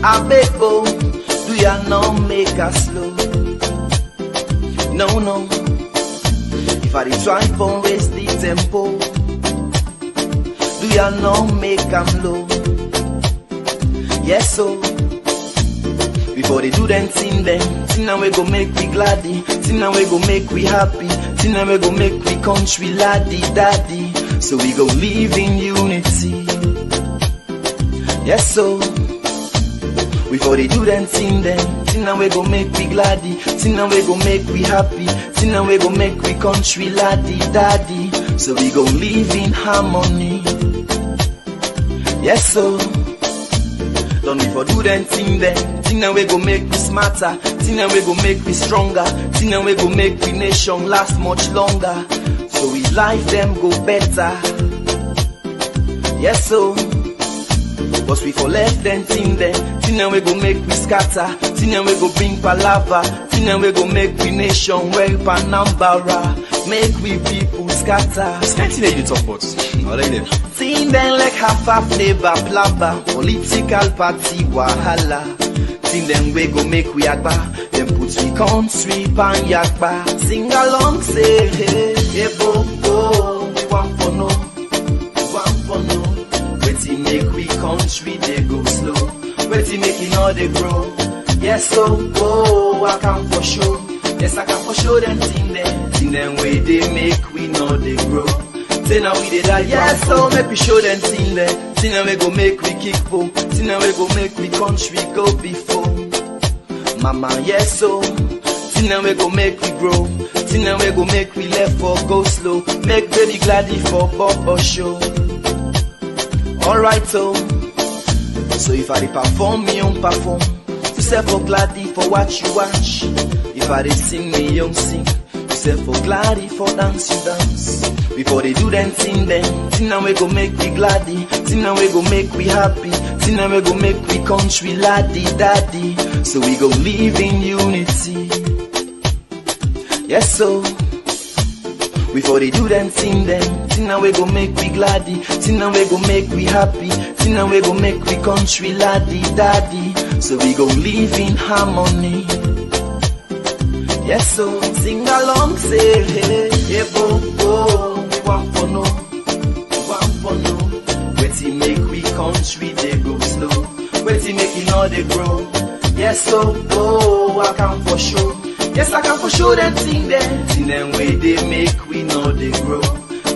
I beg do ya not make us slow? No. If I try for raise the tempo, do ya not make am low? Yes, so before they do them thing now we go make we gladdy, thing now we go make we happy, thing now we go make we country laddie daddy. So we go live in unity. Yes, so before they do them thing now we go make we gladdy, thing now we go make we happy, thing now we go make we country laddie daddy. So we go live in harmony. Yes, so don't we for do them thing now we go make we smarter, thing now we go make we stronger, thing now we go make we nation last much longer. So we life them go better. Yes, so but we for left them thing now we go make we scatter, thing now we go bring palava, thing now we go make we nation well panambara, make we people scatter. Can't you talk about? Thing them like half flavor plaba, political party wahala. Thing them we go make we agba, them put we country pan yakba. Sing along say hey bo, we want for no. Waiting make we country they go slow. Waiting making all they grow. Yes, so I can for sure. Yes, I can for sure them thing them way they make we know they grow. Say now we did that, yes, so make we show them thing now we go make we kick po, thing now we go make we country go before. Mama, yes, so thing now we go make we grow, thing now we go make we left for go slow, make baby gladdy for Bobo show. Alright, so if I perform, me on perform. say for gladdy for what you watch. If I dey sing, me young sing. You say for gladdy for dance, you dance. Before they do them thing now we go make we gladdy. Thing now we go make we happy. Thing now we go make we country laddie daddy. So we go live in unity. Yes, so before they do them thing now we go make we gladdy. Thing now we go make we happy. Thing now we go make we country laddie daddy. So we go live in harmony. Yes, so sing along, say hey, hey, bo, bo. We want for no, waiting make we country they go slow. Waiting make it all they grow. Yes, so oh, I can for sure. Yes, I can for sure them thing them way they make we know they grow.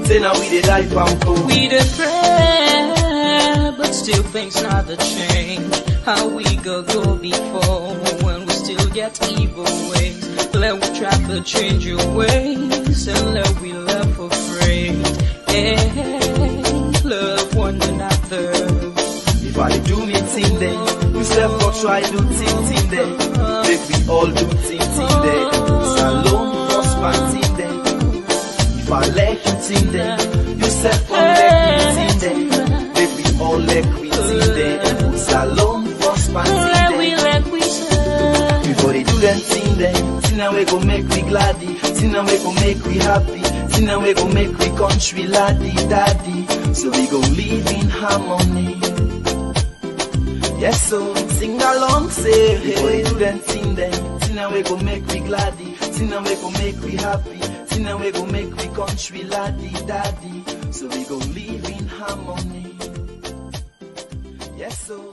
Say now we they die pampo. We the pray, but still things never change. How we go before when we still get evil ways. Let we try to change your ways and let we love afraid. Hey, love one another. If I do me thing then, you step for try do thing then. Make we all do thing then. Salon prosper thing then. If I let you thing then, you step for let me thing then. Make we all let we thing then. Salon prosper thing then. Before they do them thing then. Now we go make we gladdy, see now we go make we happy, see now we go make we country laddie daddy. So we go live in harmony. Yes, so sing along, say hey. Before they do them thing then, see now we go make we gladdy, see now we go make we happy, see now we go make we country laddie daddy. So we go live in harmony. Yes, so.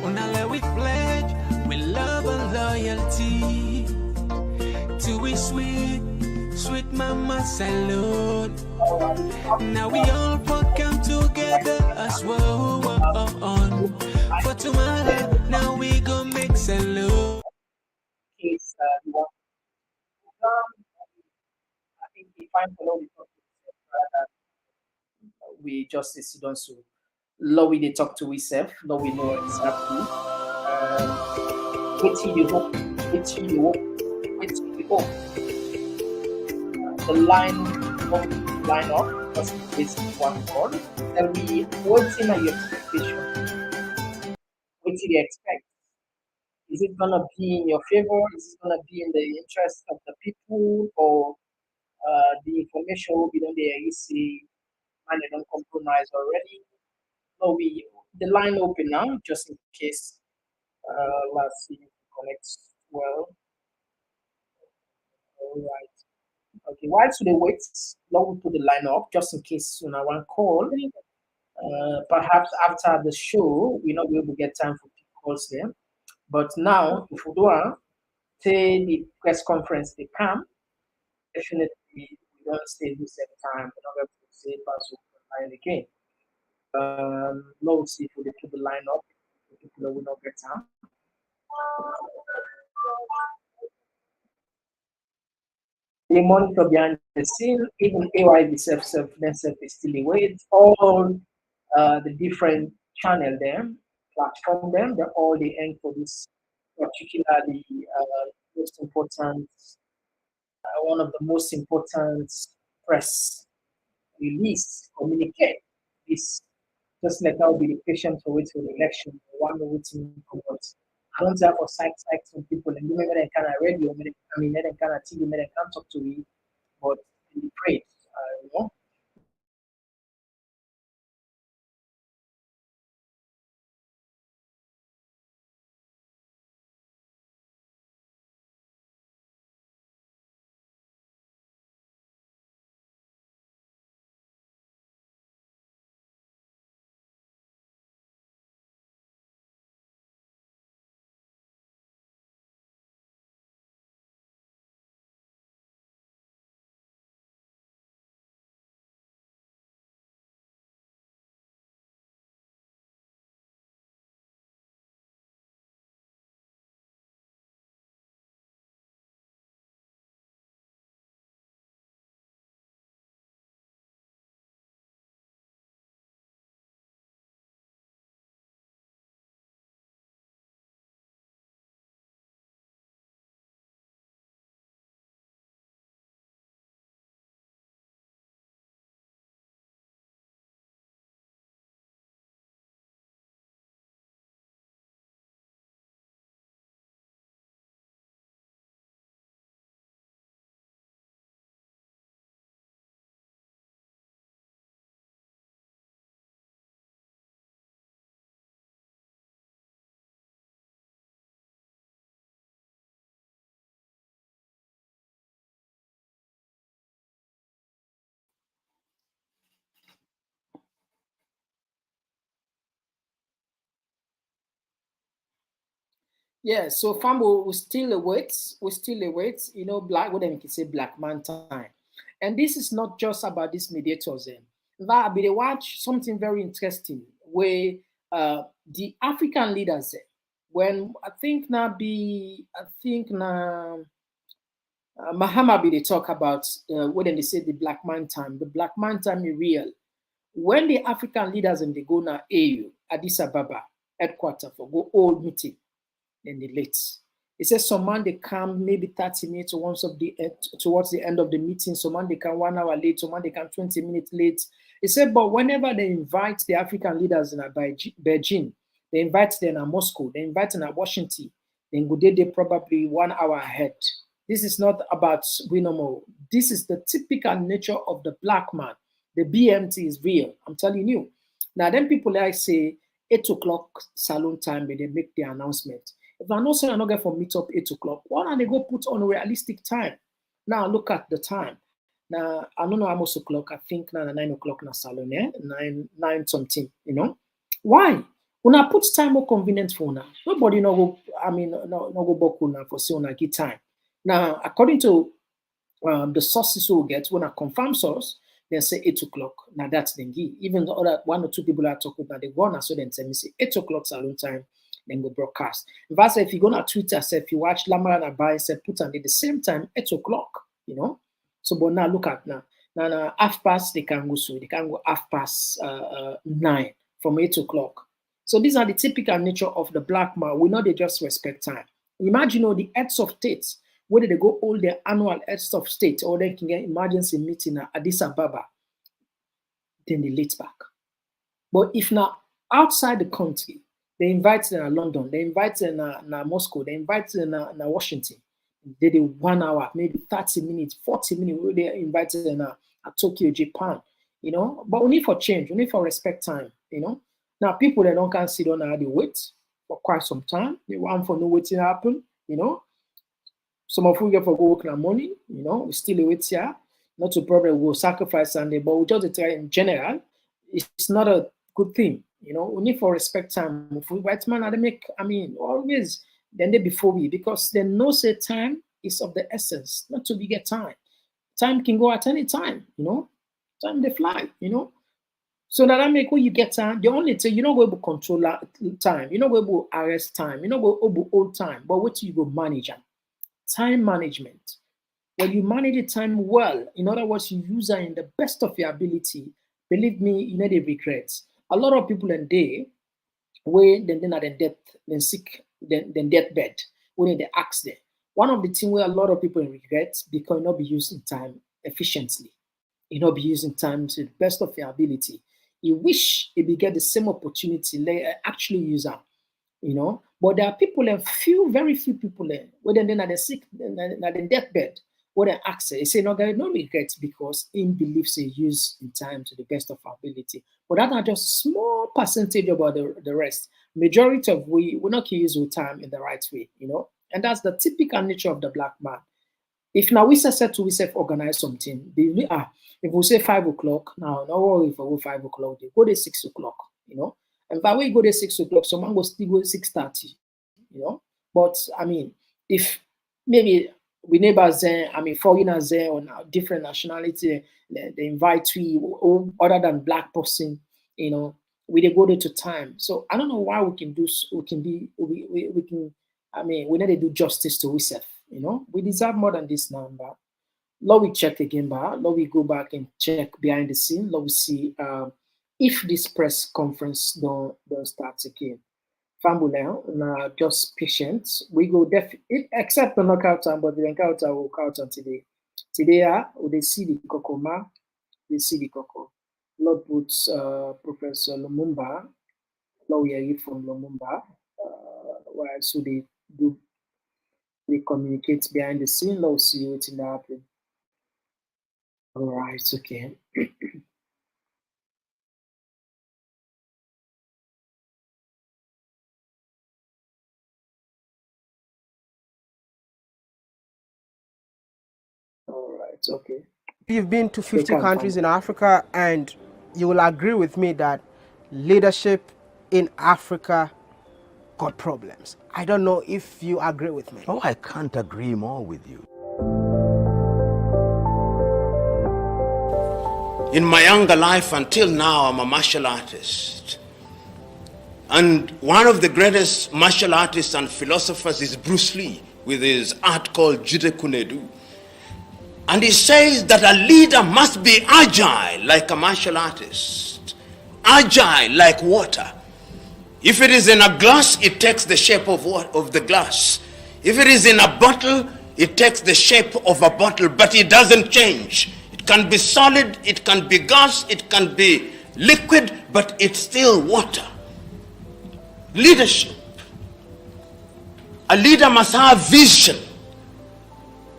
Unale we pledge with love and loyalty to we sweet, sweet mama salute. Now we all come together as well for tomorrow. Now we go make salute. Case you want I think we find a lot of we just sit down so low we they talk to we self, low we know exactly which you hope, which you hope, which you hope. The line up just is one call. Tell me what's in your expectation. What do you expect? Is it gonna be in your favor? Is it gonna be in the interest of the people, or the information will be on there? You see, and they don't compromise already. No, we the line open now just in case. Let's see if it connects well. All right. Okay. While today waits, now we put the line up just in case you know one call. Perhaps after the show, we not be able to get time for calls there. But now, if we do say the press conference they come, definitely we don't stay the same time. We're not going to say pass line again. Let's see if we put the line up. People will not get time. They monitor behind the scene, even AY themselves is still away. All the different channel them, platform them, they're all the end for this particularly most important, one of the most important press release, Communique. This just like I'll be the patient to wait for the election, one waiting for what. I don't have for side some people and you may kind of radio, I mean, they kind of TV, they can't talk to me, but in the praise, you know. Yeah, so Fambo, we still await, you know, black, what they can say, black man time. And this is not just about these mediators. But they watch something very interesting where the African leaders, when I think now, Mahama be they talk about when they say the black man time. The black man time is real. When the African leaders and they go now AU, Addis Ababa, headquarters for go old meeting, then they late. It says some man they come maybe 30 minutes towards the end of the meeting, some man they come 1 hour late, some man they come 20 minutes late. It said, but whenever they invite the African leaders in Beijing, they invite them in Moscow, they invite them in Washington, then go they probably 1 hour ahead. This is not about Winomo. This is the typical nature of the black man. The BMT is real. I'm telling you. Now, then people like say 8 o'clock salon time, when they make the announcement. If I know say I'm not going for meet up 8 o'clock, why don't they go put on a realistic time? Now look at the time. Now I don't know how much o'clock. I think now 9 o'clock na salon, 9 something. You know why? Una put time more convenient for una. Nobody no go, I mean, no go book una for say una get time. Now, according to the sources we get, when I confirm source, they say 8 o'clock. Now that's the give. Even the other one or two people are talking about they go on, so then tell me say 8 o'clock salon time, then go broadcast. If I say if you go on Twitter, say if you watch Lamara and Abai, say put on at the same time, 8 o'clock, you know. So but now look at now. Now half past they can go so they can go half past 9 from 8 o'clock. So these are the typical nature of the black man. We know they just respect time. Imagine the heads of states, whether they go hold their annual heads of state or they can get emergency meeting at Addis Ababa, then they late back. But if now outside the country, they invite them in London, they invite them in Moscow, they invite them in Washington, they do 1 hour, maybe 30 minutes, 40 minutes, they invite them at Tokyo, Japan, you know. But we need for change, we need for respect time, you know. Now, people that don't can sit down and they wait for quite some time. They want for no waiting happen, you know. Some of you get for go work in the morning, you know, we still wait here. Not a problem, we'll sacrifice Sunday, but we just try in general, it's not a good thing, you know. We need for respect time. If we white man, they make, I mean, always then they before we, because they know say time is of the essence, not to be get time. Time can go at any time, you know. Time they fly, you know. So that make when you get time, the only thing you're not going to control time, you're not going to arrest time, you're not going to hold time, but what you go manage time management. When you manage the time well, in other words, you use it in the best of your ability. Believe me, you know the regrets. A lot of people in there, where then at the death, then sick, then deathbed, when they ask them. One of the things where a lot of people regret because you not be using time efficiently. You not be using time to the best of your ability. You wish you get the same opportunity, they actually use them, you know. But there are people, and very few people, where then are the sick, at the deathbed, where they ask, they say, no, there is no regret because in beliefs they use in time to the best of our ability. But that are just small percentage about the rest. Majority of we not use our time in the right way, you know. And that's the typical nature of the black man. If now we set to we organize something, if we say 5 o'clock, now no worry if we go 5 o'clock, they go to 6 o'clock, you know. And if we go to 6 o'clock, someone will still go 6:30, you know. But I mean, if maybe we neighbors there, I mean foreigners there on different nationality, they invite we other than black person, you know, we they go there to time. So I don't know why we can I mean, we need to do justice to ourselves, you know. We deserve more than this number. Let we check again, let we go back and check behind the scene. Let we see if this press conference don't start again. Family, just patient. We go except the knockout time, but the encounter will count on today. Today, they see the Kokoma, they see the Koko. Lord puts Professor Lumumba, lawyer from Lumumba, while so they communicate behind the scene. Let's see what's in the happen. All right, okay. All right, okay. You've been to 50 countries in Africa, and you will agree with me that leadership in Africa got problems. I don't know if you agree with me. Oh, I can't agree more with you. In my younger life until now, I'm a martial artist. And one of the greatest martial artists and philosophers is Bruce Lee, with his art called Jude Kunedu. And he says that a leader must be agile like a martial artist, agile like water. If it is in a glass, it takes the shape of the glass. If it is in a bottle, it takes the shape of a bottle, but it doesn't change. It can be solid, it can be gas, it can be liquid, but it's still water. Leadership. A leader must have vision.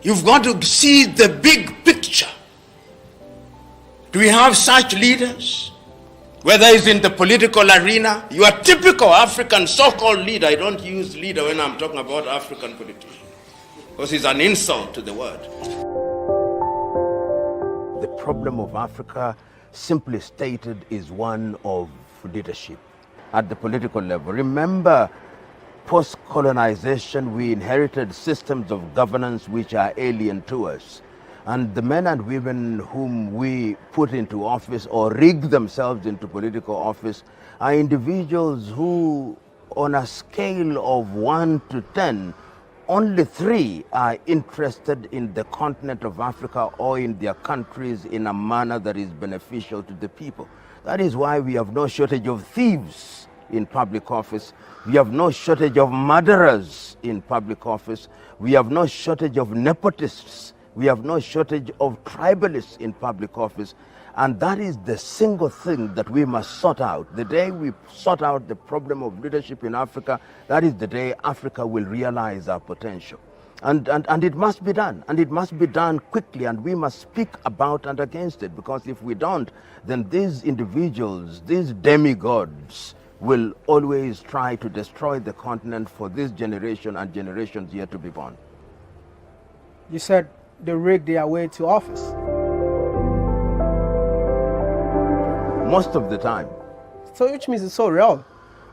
You've got to see the big picture. Do we have such leaders? Whether it's in the political arena, you are typical African so-called leader. I don't use leader when I'm talking about African politicians, because it's an insult to the word. The problem of Africa, simply stated, is one of leadership. at the political level. Remember, post-colonization, we inherited systems of governance which are alien to us. And the men and women whom we put into office or rig themselves into political office are individuals who, on a scale of 1 to 10, only 3 are interested in the continent of Africa or in their countries in a manner that is beneficial to the people. That is why we have no shortage of thieves in public office. We have no shortage of murderers in public office. We have no shortage of nepotists. We have no shortage of tribalists in public office. And that is the single thing that we must sort out. The day we sort out the problem of leadership in Africa, that is the day Africa will realize our potential. And it must be done, and it must be done quickly, and we must speak about and against it, because if we don't, then these individuals, these demigods, will always try to destroy the continent for this generation and generations yet to be born. You said they rigged their way to office. Most of the time. So which means it's so real.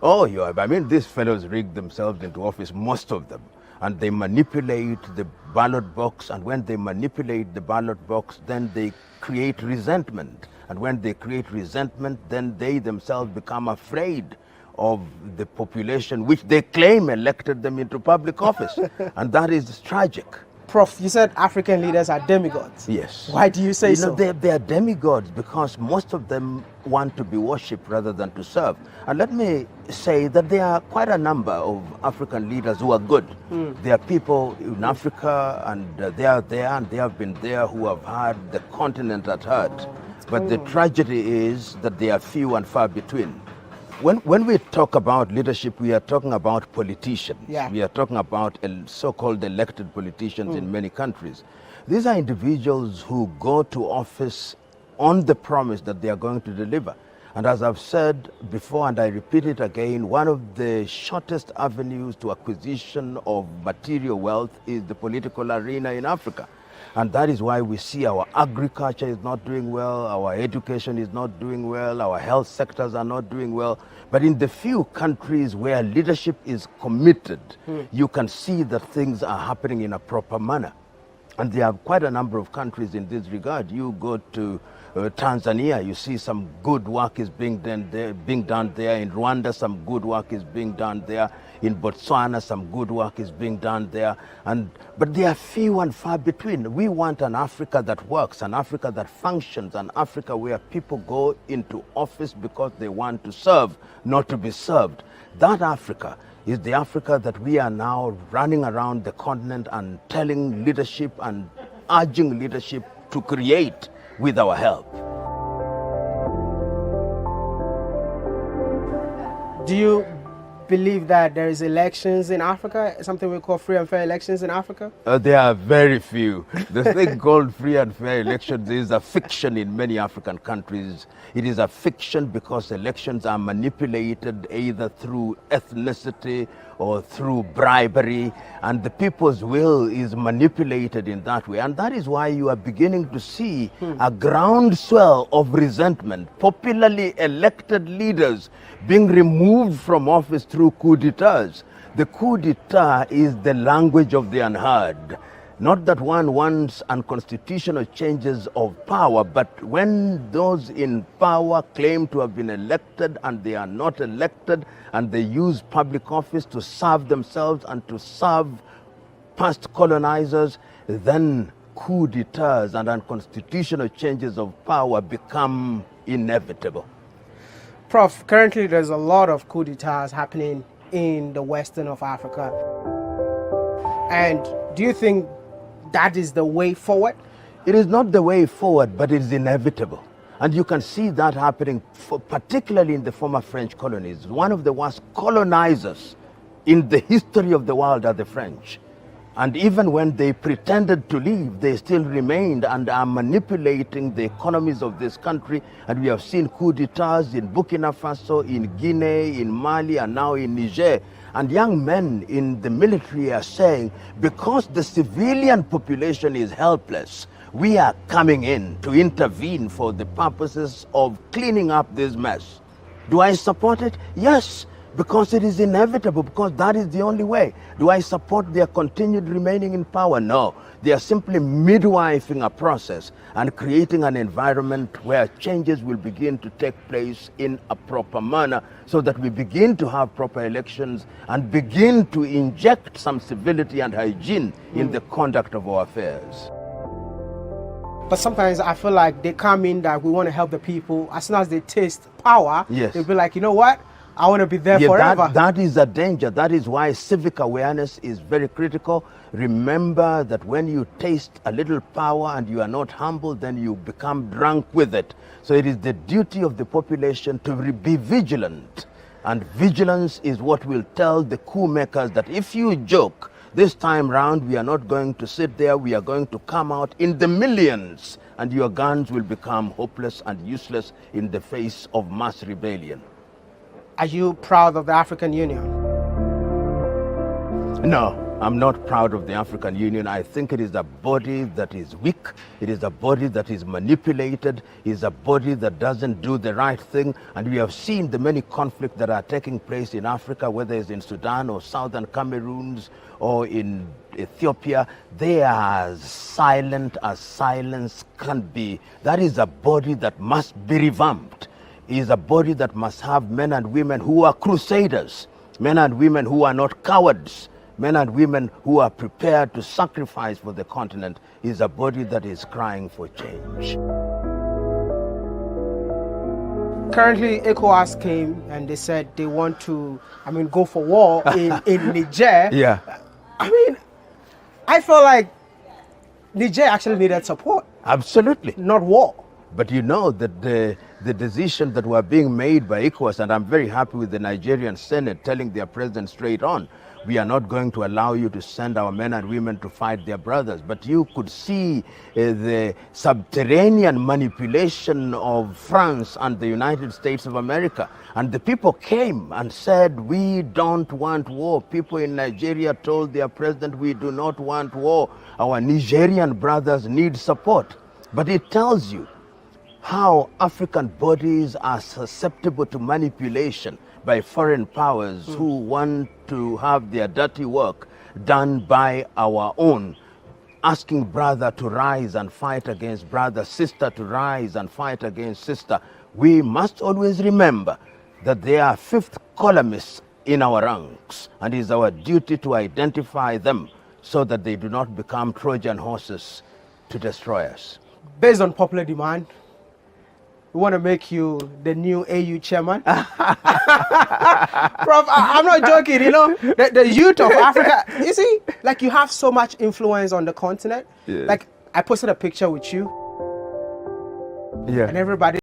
Oh, yeah. I mean, these fellows rig themselves into office, most of them. And they manipulate the ballot box. And when they manipulate the ballot box, then they create resentment. And when they create resentment, then they themselves become afraid of the population, which they claim elected them into public office. And that is tragic. Prof, you said African leaders are demigods. Yes. Why do you say so? They are demigods because most of them want to be worshipped rather than to serve. And let me say that there are quite a number of African leaders who are good. There are people in Africa, and they are there, and they have been there, who have had the continent at heart. But the tragedy is that they are few and far between. When we talk about leadership, we are talking about politicians. Yeah. We are talking about so-called elected politicians in many countries. These are individuals who go to office on the promise that they are going to deliver. And as I've said before, and I repeat it again, one of the shortest avenues to acquisition of material wealth is the political arena in Africa. And that is why we see our agriculture is not doing well, our education is not doing well, our health sectors are not doing well. But in the few countries where leadership is committed, you can see that things are happening in a proper manner. And there are quite a number of countries in this regard. You go to Tanzania, you see some good work is being done there. In Rwanda, some good work is being done there. In Botswana, some good work is being done there. But they are few and far between. We want an Africa that works, an Africa that functions, an Africa where people go into office because they want to serve, not to be served. That Africa is the Africa that we are now running around the continent and telling leadership and urging leadership to create with our help. Do you believe that there is elections in Africa, something we call free and fair elections in Africa? There are very few. The thing called free and fair elections is a fiction in many African countries. It is a fiction because elections are manipulated either through ethnicity or through bribery, and the people's will is manipulated in that way. And that is why you are beginning to see a groundswell of resentment, popularly elected leaders being removed from office through coup d'etats. The coup d'etat is the language of the unheard. Not that one wants unconstitutional changes of power, but when those in power claim to have been elected and they are not elected, and they use public office to serve themselves and to serve past colonizers, then coup d'etats and unconstitutional changes of power become inevitable. Prof, currently there's a lot of coup d'etats happening in the western of Africa. And do you think that is the way forward? It is not the way forward, but it is inevitable. And you can see that happening, particularly in the former French colonies. One of the worst colonizers in the history of the world are the French. And even when they pretended to leave, they still remained and are manipulating the economies of this country. And we have seen coup d'etats in Burkina Faso, in Guinea, in Mali, and now in Niger. And young men in the military are saying, because the civilian population is helpless, we are coming in to intervene for the purposes of cleaning up this mess. Do I support it? Yes, because it is inevitable, because that is the only way. Do I support their continued remaining in power? No. They are simply midwifing a process and creating an environment where changes will begin to take place in a proper manner, so that we begin to have proper elections and begin to inject some civility and hygiene in the conduct of our affairs. But sometimes I feel like they come in that we want to help the people. As soon as they taste power, Yes. they'll be like, you know what? I want to be there forever. That is a danger. That is why civic awareness is very critical. Remember that when you taste a little power and you are not humble, then you become drunk with it. So it is the duty of the population to be vigilant. And vigilance is what will tell the coup makers that if you joke, this time round we are not going to sit there, we are going to come out in the millions, and your guns will become hopeless and useless in the face of mass rebellion. Are you proud of the African Union? No, I'm not proud of the African Union. I think it is a body that is weak. It is a body that is manipulated. It is a body that doesn't do the right thing. And we have seen the many conflicts that are taking place in Africa, whether it's in Sudan or Southern Cameroons or in Ethiopia. They are as silent as silence can be. That is a body that must be revamped. It is a body that must have men and women who are crusaders, men and women who are not cowards, men and women who are prepared to sacrifice for the continent. It is a body that is crying for change. Currently, ECOWAS came and they said they want to, go for war in Niger. Yeah. I feel like Niger actually needed support. Absolutely. Not war. But you know that the decisions that were being made by ECOWAS, and I'm very happy with the Nigerian Senate telling their president straight on, we are not going to allow you to send our men and women to fight their brothers. But you could see the subterranean manipulation of France and the United States of America. And the people came and said, we don't want war. People in Nigeria told their president, we do not want war. Our Nigerian brothers need support. But it tells you how African bodies are susceptible to manipulation by foreign powers who want to have their dirty work done by our own. Asking brother to rise and fight against brother, sister to rise and fight against sister. We must always remember that there are fifth columnists in our ranks, and it is our duty to identify them so that they do not become Trojan horses to destroy us. Based on popular demand, we want to make you the new AU chairman. Prof, I'm not joking, the youth of Africa, you see, like you have so much influence on the continent. Yeah. Like I posted a picture with you. Yeah. And everybody.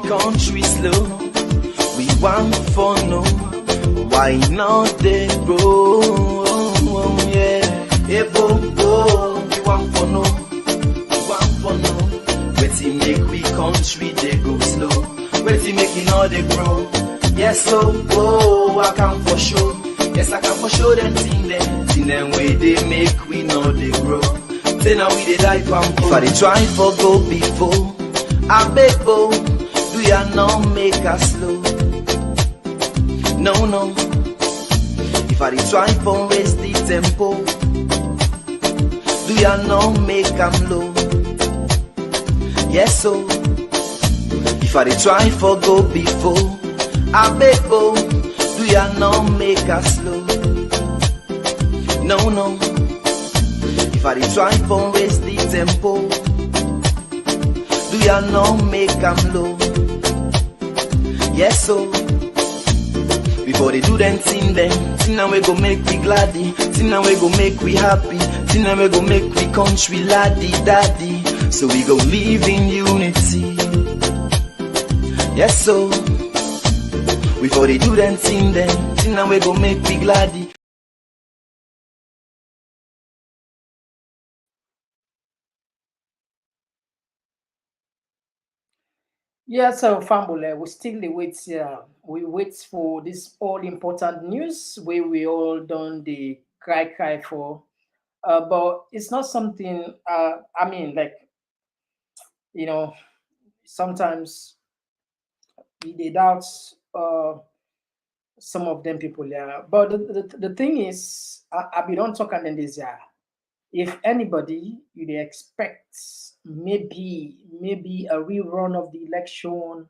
Country slow, we want for no. Why not they grow? Yeah, hey, bo, we want for no. We want for no. Wait till make we country they go slow. Wait till making all they grow. Yes, so I can for sure. Yes, I can for sure them thing them way they make we know they grow. Say now we they die pampo. If I they try for go before, I beg bo. Do ya not make us slow? No. If I try for raise the tempo, do ya not make them low? Yes, so if I try for go before, I beg bo. Do ya not make us slow? No. If I try for raise the tempo, do ya not make them low? Yes, so before they do them thing now we go make we gladdy, thing now we go make we happy, thing now we go make we country laddie daddy. So we go live in unity. Yes, so We for the do them thing now we go make me gladdy. Yeah, so Fambule, we still wait. We wait for this all important news where we all done the cry for. But it's not something. I mean, like you know, sometimes they doubt some of them people. Yeah, but the thing is, I be don't talk and then this yeah. If anybody you they expect maybe a rerun of the election,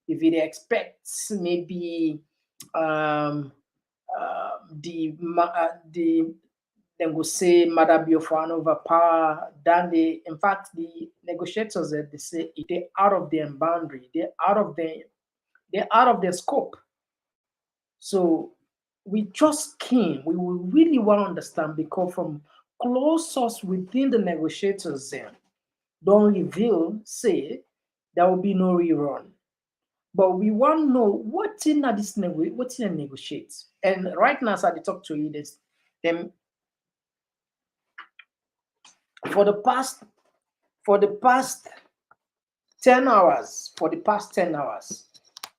if they expect maybe um the then go say Mother Biafran over power, then they in fact the negotiators they say they're out of their boundary, they're out of their scope. So we just came, we will really want to understand because from close source within the negotiators then don't reveal, say there will be no rerun. But we want to know what's in this what's in negotiate. And right now, as I talk to you, this them for the past for the past 10 hours,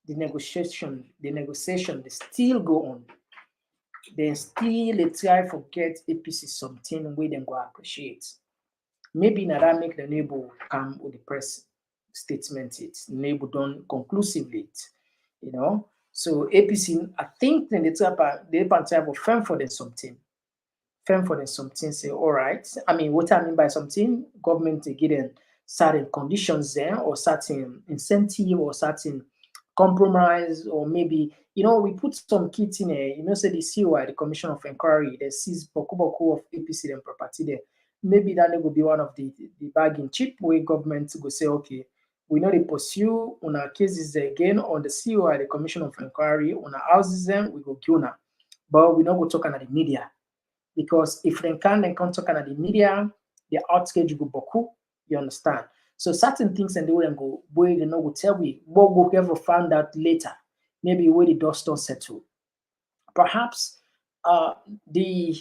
the negotiation, they still go on. They still they try to get APC something where they go appreciate. Maybe now that make the neighbor come with the press statement it. Neighbor don't conclusively it, you know. So APC, I think then they type of firm for them something. Firm for them something, say, all right. I mean, what I mean by something, government to give them certain conditions there or certain incentive or certain compromise, or maybe, we put some kits in there, say the COI, the Commission of Inquiry, they seize Boku of APC and property there. Maybe that will be one of the bargain chip way government go say, okay, we know they pursue on our cases again on the COI, the Commission of Inquiry, on our houses them, we go kill now. But we don't go talk about the media. Because if they can't talk about the media, the outstage go boku, you understand? So certain things and they will go where they know will tell we what we'll ever find out later. Maybe where the dust don't settle. Perhaps the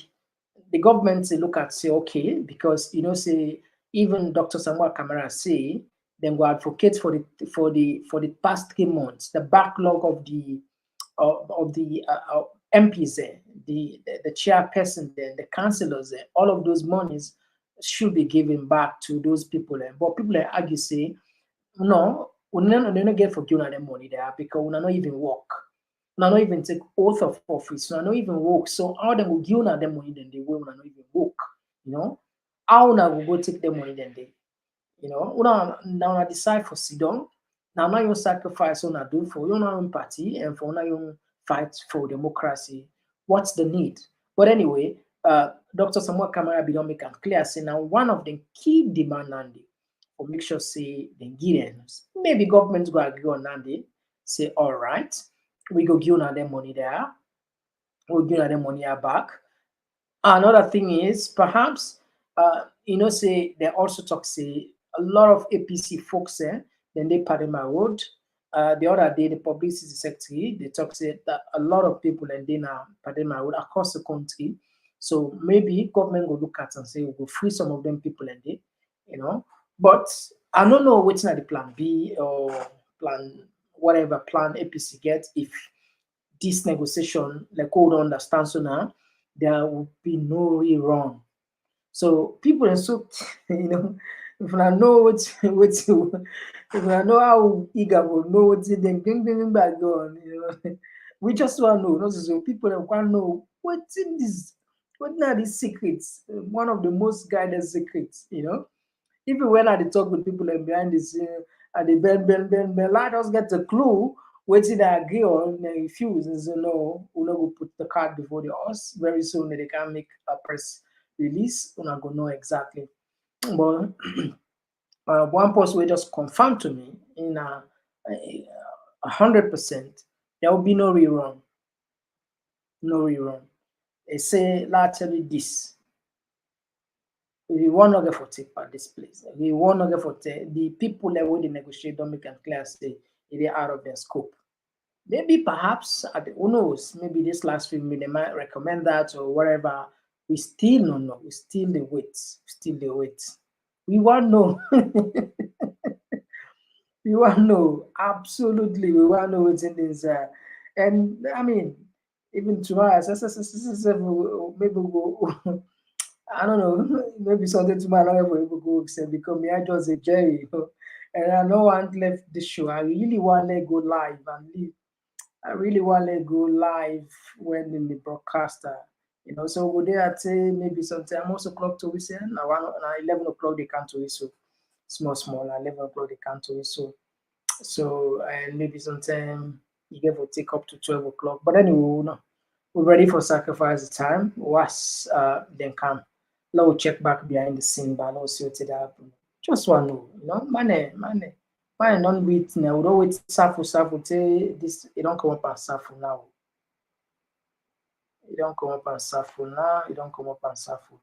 government say look at say okay, because say even Dr. Samuel Kamara say then go advocate for the past 3 months, the backlog of the MPs there, the chairperson there, the councillors there, all of those monies should be given back to those people there. But people argue say, no, we don't get for giving them money there because we not even work. We not even take oath of office. We not even work. So how them will give them money then they will not even work. How will go take them money then they, now decide for Sidon. Now you sacrifice on a do for your own party and for your fight for democracy. What's the need? But anyway, Dr. Samuel Kamara be don't make it clear. Say now one of the key demand Nandi for make sure say the Nigerians, maybe government go agree on Nandi, say all right, we go give them money there, we'll give them money back. Another thing is perhaps say they also talk say a lot of APC folks then they Padema Road. The other day the publicity secretary they talk say that a lot of people and they now Padema Road across the country. So maybe government will look at and say we'll free some of them people and they, But I don't know what's not the plan B or plan whatever plan APC gets if this negotiation like we don't understand so now there will be no rerun. So people are so if I know what if I know how eager will know what then bring back on, we just want to know. So people want to know what's in this, what are these secrets? One of the most guided secrets, Even when I talk with people like behind the scene and they bend, let us get a clue. Waiting they agree on and refuse and say no, we're not going to put the cart before the horse. Very soon they can make a press release. We're not going to know exactly. But one post will just confirm to me in 100% there will be no rerun. No rerun. They say, let's tell you this. We want to get for take part this place. We want to get for take the people that will negotiate don't make it clear say they are out of their scope. Maybe perhaps, who knows, maybe this last film they might recommend that or whatever. We still don't know. We still the wait. Still the wait. We want know. We want know. Absolutely, we want know what's in this. And I mean, even tomorrow, maybe we'll go. I don't know. Maybe something tomorrow, I will go because me, I just a Jerry, and I know I left the show. I really want to go live and leave. I really want to go live when in the broadcaster. So go there at say maybe sometime also clock to whistle. Now 11 o'clock they come to whistle. Small. 11 o'clock they come to whistle. So and maybe sometime you get to take up to 12 o'clock. But anyway, no. We're ready for sacrifice the time. Was then come. Now check back behind the scene, but now see what it happen. Just one know, money don't wait now. We don't wait Safu say this it don't come up and Safu now. It don't come up and Safu now, it don't come up and Safu.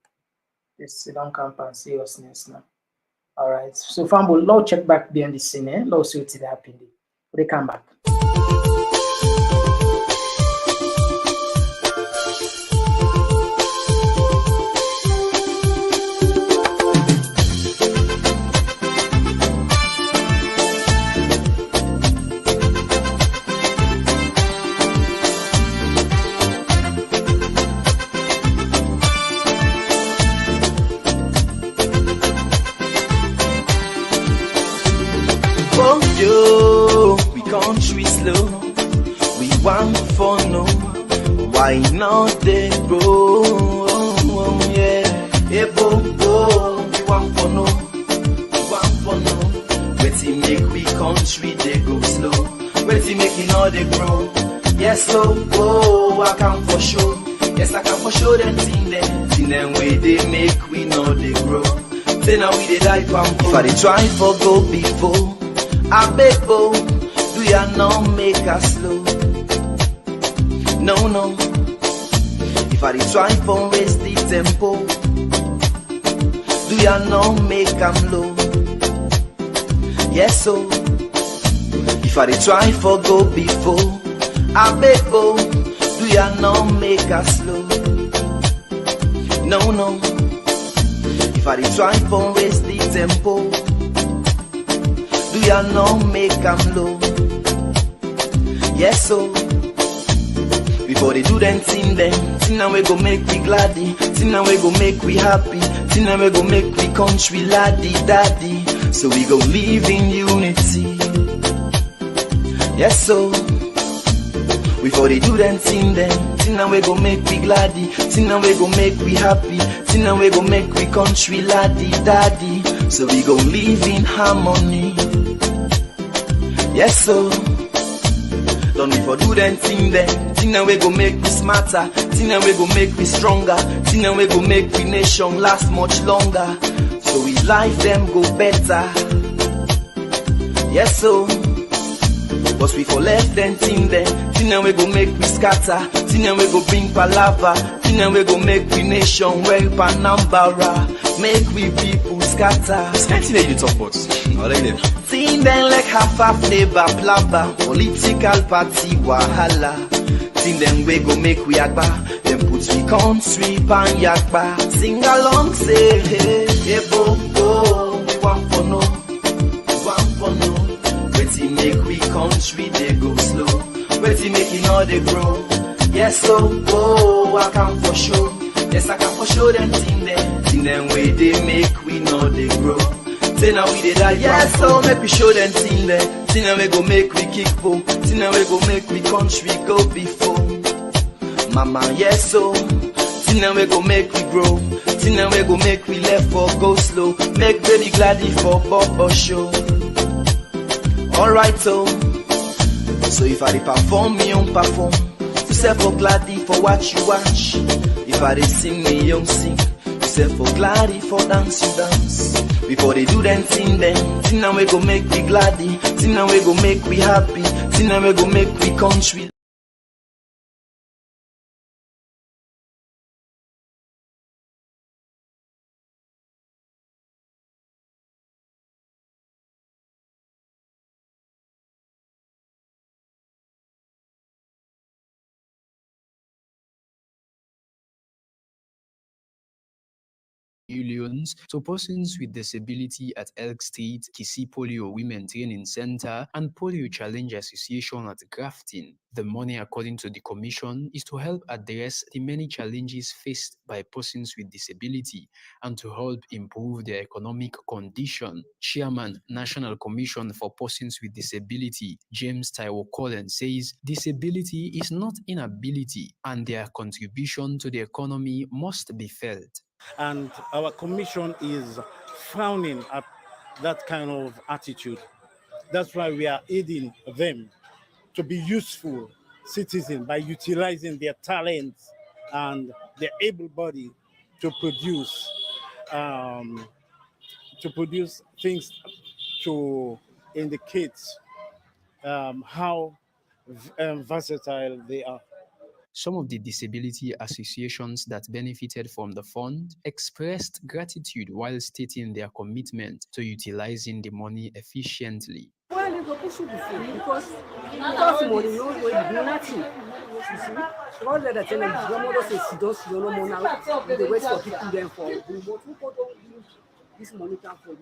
Yes, it don't come up and seriousness now. Alright. So Fambo, now check back behind the scene, now see what it happen. They come back. Oh yo, we country slow. We want for no. Why not they grow? Yeah, hey bo, we want for no. We want for no. Waiting make we country they go slow. Waiting making all they grow. Yes, so I can for sure. Yes, I can for sure them thing them way they make we know they grow. Say now we they die from if I they try for go before. I beg bo, do ya not make us slow? No. If I dey try for raise the tempo, do ya not make am low? Yes so. If I dey try for go before, I beg bo, do ya not make us slow? No. If I dey try for raise the tempo, do ya not make am low? Yes so. Before they do them thing now we go make we gladdy, thing now we go make we happy, thing now we go make we country laddie daddy. So we go live in unity. Yes so. Before they do them thing now we go make we gladdy, thing now we go make we happy, thing now we go make we country laddie daddy. So we go live in harmony. Yes so. Don't we for do them thing now we go make we smarter, thing now we go make we stronger, thing now we go make we nation last much longer. So we life them go better. Yes so. But we for left them thing now we go make we scatter, thing now we go bring palava, thing now we go make we nation well panambara, make we people scatter. Can't you talk about? I like them. Thing them like half flavor plava, political party wahala. Thing them we go make we agba, them put we country pan yakba. Sing along say hey bo, we want for no, Waiting make we country they go slow, waiting making all they grow. Yes so, I can for sure. Yes I can for sure them thing them way they make we know they grow. Say now we did that, yes, so make we show them thing now we go make we kick po, thing now we go make we country go before. Mama, yes, so thing now we go make we grow, thing now we go make we left for go slow, make baby gladdy for Bobo show. Alright, so if I dey perform, me on perform, you say for gladdy for watch you watch. If I dey sing, me on sing, you say for gladdy for dance you dance. Before they do them thing now we go make we gladdy, thing now we go make we happy, thing now we go make we country. millions to persons with disability at Elk Street, Kisi Polio Women Training Center, and Polio Challenge Association at Grafton. The money, according to the Commission, is to help address the many challenges faced by persons with disability and to help improve their economic condition. Chairman, National Commission for Persons with Disability, James Taiwo Collins, says disability is not inability and their contribution to the economy must be felt. And our commission is frowning at that kind of attitude. That's why we are aiding them to be useful citizens by utilizing their talents and their able body to produce things to indicate how versatile they are. Some of the disability associations that benefited from the fund expressed gratitude while stating their commitment to utilizing the money efficiently. Well, you go push it because money, you do nothing. You see, all the thing is, no more say no more now. They wait for people then for this money come for you.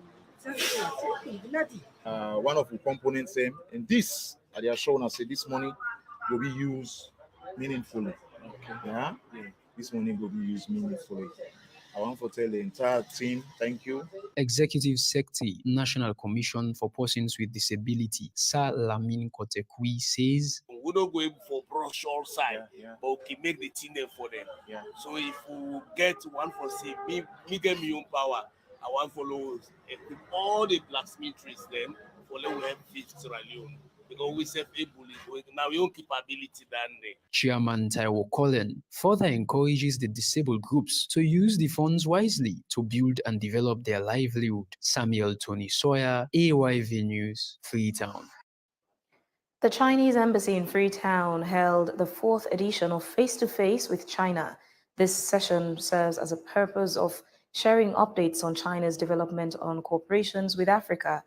One of the components in this, they are showing us this money will be used meaningfully. Okay. Yeah? This money will be used meaningfully. I want to tell the entire team, thank you. Executive Secretary, National Commission for Persons with Disability, Sir Lamin Kotekui, says, we don't go for brochure side, but we can make the thing there for them. Yeah. So if we get one for say, me get me own power, I want to follow all the blacksmiths then, for them we have 5 Sierra Leone. Because we self-able, now we own capability than they. Chairman Taiwo Collins further encourages the disabled groups to use the funds wisely to build and develop their livelihood. Samuel Tony Sawyer, AYV News, Freetown. The Chinese embassy in Freetown held the 4th edition of Face to Face with China. This session serves as a purpose of sharing updates on China's development on cooperations with Africa.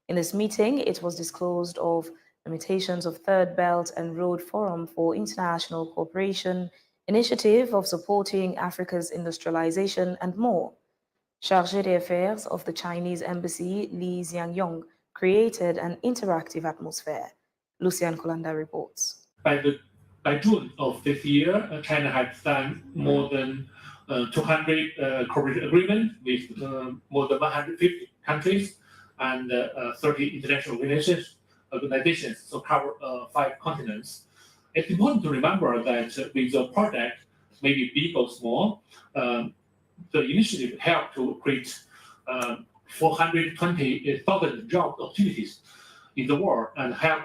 In this meeting, it was disclosed of limitations of Third Belt and Road Forum for International Cooperation, initiative of supporting Africa's industrialization, and more. Chargé d'Affaires of the Chinese Embassy, Li Xiangyong, created an interactive atmosphere. Lucian Kolanda reports. By June of this year, China had signed more than 200 cooperation agreements with more than 150 countries and 30 international organizations, so cover 5 continents. It's important to remember that with the project, maybe big or small, the initiative helped to create 420,000 job opportunities in the world and help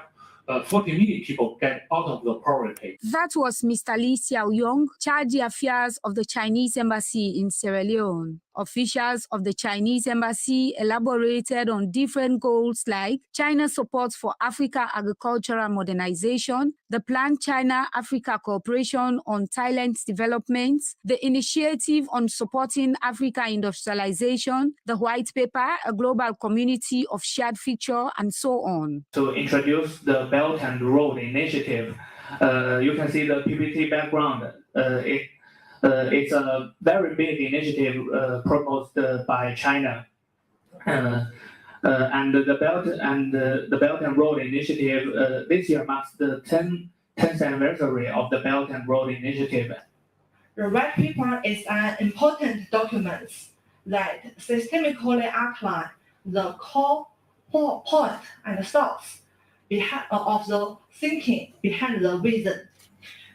40 million people get out of the poverty. That was Mr. Li Xiaoyong, Charge d'Affaires of the Chinese Embassy in Sierra Leone. Officials of the Chinese Embassy elaborated on different goals like China's support for Africa agricultural modernization, the planned China-Africa cooperation on talent development, the initiative on supporting Africa industrialization, the white paper, a global community of shared future, and so on. To introduce the Belt and Road Initiative, you can see the PPT background. It's a very big initiative proposed by China, and the Belt and Road Initiative this year marks the 10th anniversary of the Belt and Road Initiative. The white paper is an important document that systemically outlines the core point and thoughts of the thinking behind the vision.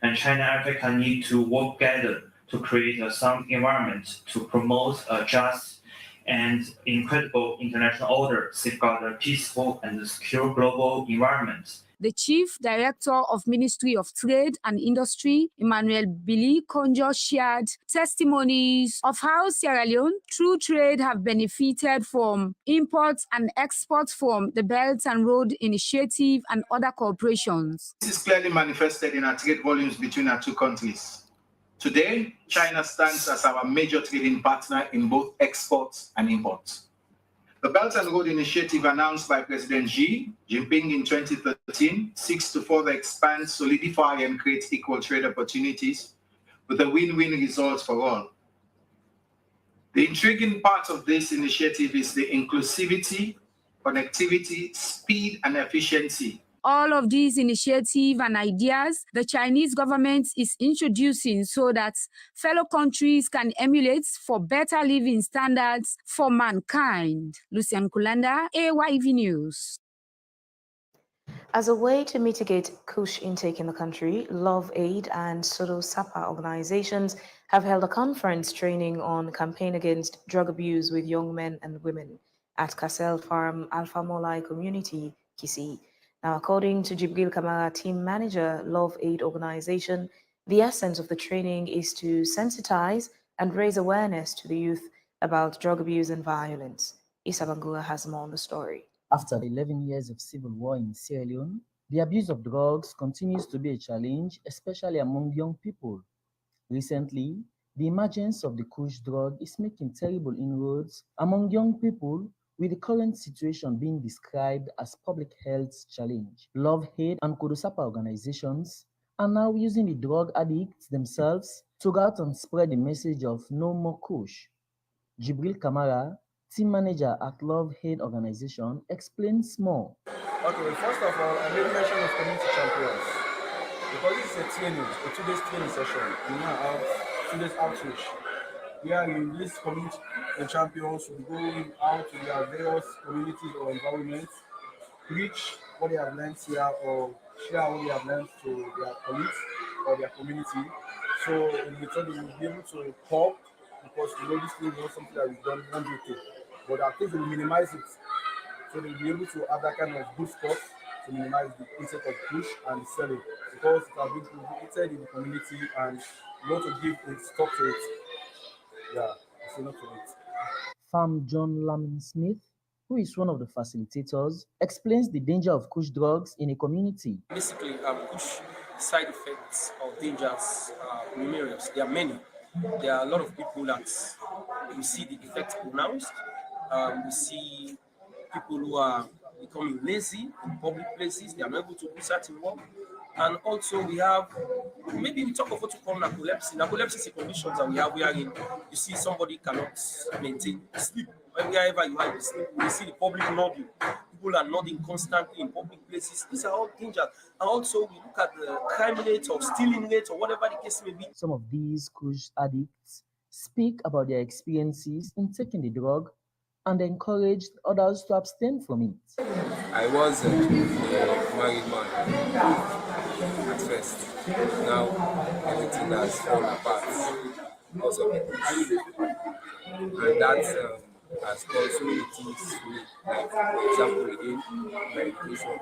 And China and Africa need to work together to create a sound environment to promote a just and incredible international order, safeguard a peaceful and secure global environment. The Chief Director of Ministry of Trade and Industry, Emmanuel Billy Konjo, shared testimonies of how Sierra Leone, through trade, have benefited from imports and exports from the Belt and Road Initiative and other corporations. This is clearly manifested in our trade volumes between our two countries. Today, China stands as our major trading partner in both exports and imports. The Belt and Road Initiative announced by President Xi Jinping in 2013 seeks to further expand, solidify, and create equal trade opportunities with a win-win result for all. The intriguing part of this initiative is the inclusivity, connectivity, speed, and efficiency. All of these initiatives and ideas the Chinese government is introducing so that fellow countries can emulate for better living standards for mankind. Lucian Kulanda, AYV News. As a way to mitigate kush intake in the country, Love Aid and Sodo Sapa organizations have held a conference training on campaign against drug abuse with young men and women at Kassel Farm Alpha Molai community, Kisi. Now, according to Jibril Kamara, team manager, Love Aid organization, the essence of the training is to sensitize and raise awareness to the youth about drug abuse and violence. Issa Bangura has more on the story. After 11 years of civil war in Sierra Leone, the abuse of drugs continues to be a challenge, especially among young people. Recently, the emergence of the kush drug is making terrible inroads among young people, with the current situation being described as public health challenge. Love Hate and Kodosapa organizations are now using the drug addicts themselves to go out and spread the message of no more kush. Jibril Kamara, team manager at Love Hate organization, explains more. Okay, first of all, I made mention of community champions. Because this is a training, a 2 days training session, we now have 2 days outreach. We are in this community champions will be going out to their various communities or environments, preach what they have learned here or share what they have learned to their colleagues or their community. So in return, they will be able to talk, because this thing is not something that is done one day thing. But at least they will minimize it. So they'll be able to have that kind of good stuff to minimize the intake of push and selling, because it has been created in the community and you want to give a stop to it. Yeah, it's enough to it. Farm John Lamin Smith, who is one of the facilitators, explains the danger of kush drugs in a community. Basically, kush side effects or dangers are numerous. There are many. There are a lot of people that we see the effects pronounced. We see people who are becoming lazy in public places. They are not able to do certain work. And also we have, maybe we talk of what we call narcolepsy. Narcolepsy is a condition that we have wherein you see somebody cannot maintain sleep. Wherever you are, you sleep. We see the public nodding. People are nodding constantly in public places. These are all dangers. And also we look at the crime rate or stealing rate or whatever the case may be. Some of these kush addicts speak about their experiences in taking the drug and encouraged others to abstain from it. I was a married man at first. Now everything has fallen apart because of the push. And that has caused so many things to me. Like, for example, again, my education.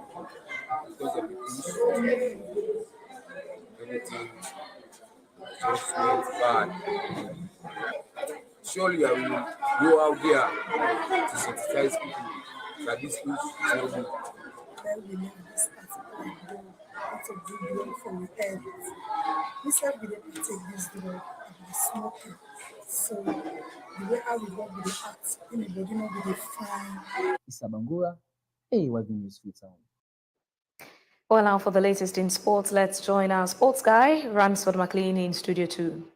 Because of the push, everything just went bad. Surely I will go out there to sensitize people that this push is not good. We know this particular drug, it's a good drug for the health. We said we didn't take this drug and we smoking. So the way how we work with the act, anybody know with the fine. Issa Bangura, AYV News Freetown. Well, now for the latest in sports, let's join our sports guy, Ransford McLean, in Studio 2.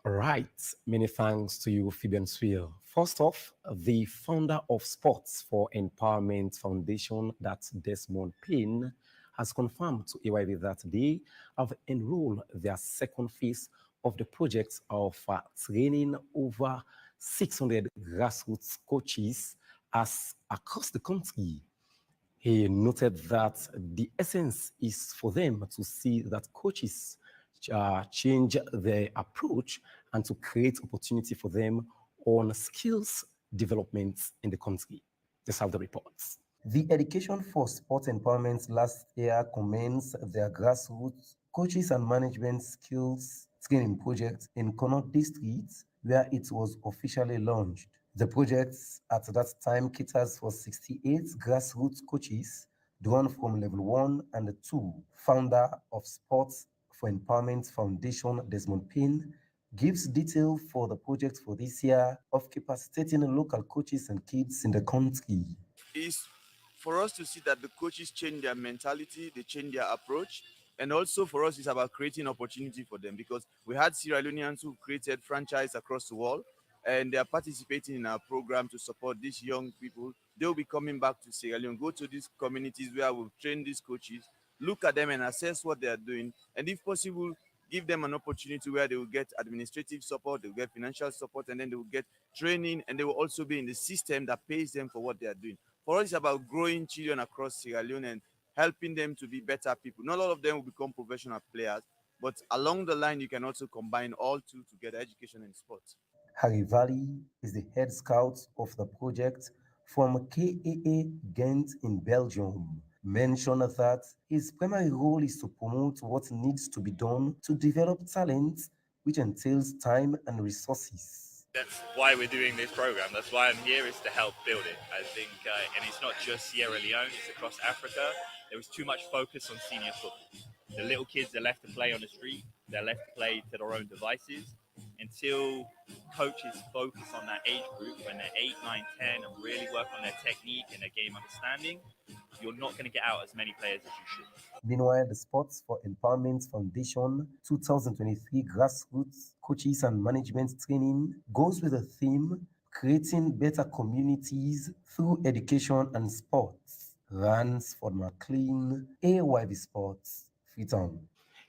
All right, many thanks to you, Fabian Swiel. First off, the founder of Sports for Empowerment Foundation, that's Desmond Payne, has confirmed to AYV that they have enrolled their second phase of the project of training over 600 grassroots coaches across the country. He noted that the essence is for them to see that coaches change their approach and to create opportunity for them on skills development in the country. Let's have the reports. The Education for Sport Empowerment last year commenced their grassroots coaches and management skills training project in Komon-Tok district, where it was officially launched. The project at that time caters for 68 grassroots coaches drawn from level 1 and 2. Founder of Sports for Empowerment Foundation, Desmond Payne, gives detail for the project for this year of capacitating local coaches and kids in the country. Is for us to see that the coaches change their mentality, they change their approach, And also for us, it's about creating opportunity for them, because we had Sierra Leoneans who created franchise across the world, and they are participating in our program to support these young people. They'll be coming back to Sierra Leone, go to these communities where we've trained these coaches, look at them and assess what they are doing, and if possible, give them an opportunity where they will get administrative support, they will get financial support, and then they will get training, and they will also be in the system that pays them for what they are doing. For us, it's about growing children across Sierra Leone and helping them to be better people. Not all of them will become professional players, but along the line, you can also combine all two together, education and sports. Harry Valley is the head scout of the project from KAA Ghent in Belgium. Mentioned that his primary role is to promote what needs to be done to develop talent, which entails time and resources. That's why we're doing this program. That's why I'm here, is to help build it. I think, and it's not just Sierra Leone, it's across Africa. There was too much focus on senior football. The little kids are left to play on the street. They're left to play to their own devices. Until coaches focus on that age group when they're 8, 9, 10 and really work on their technique and their game understanding, you're not going to get out as many players as you should. Meanwhile, the Sports for Empowerment Foundation 2023 Grassroots Coaches and Management Training goes with the theme Creating Better Communities Through Education and Sports. Runs for McLean, AYV Sports, Freetown.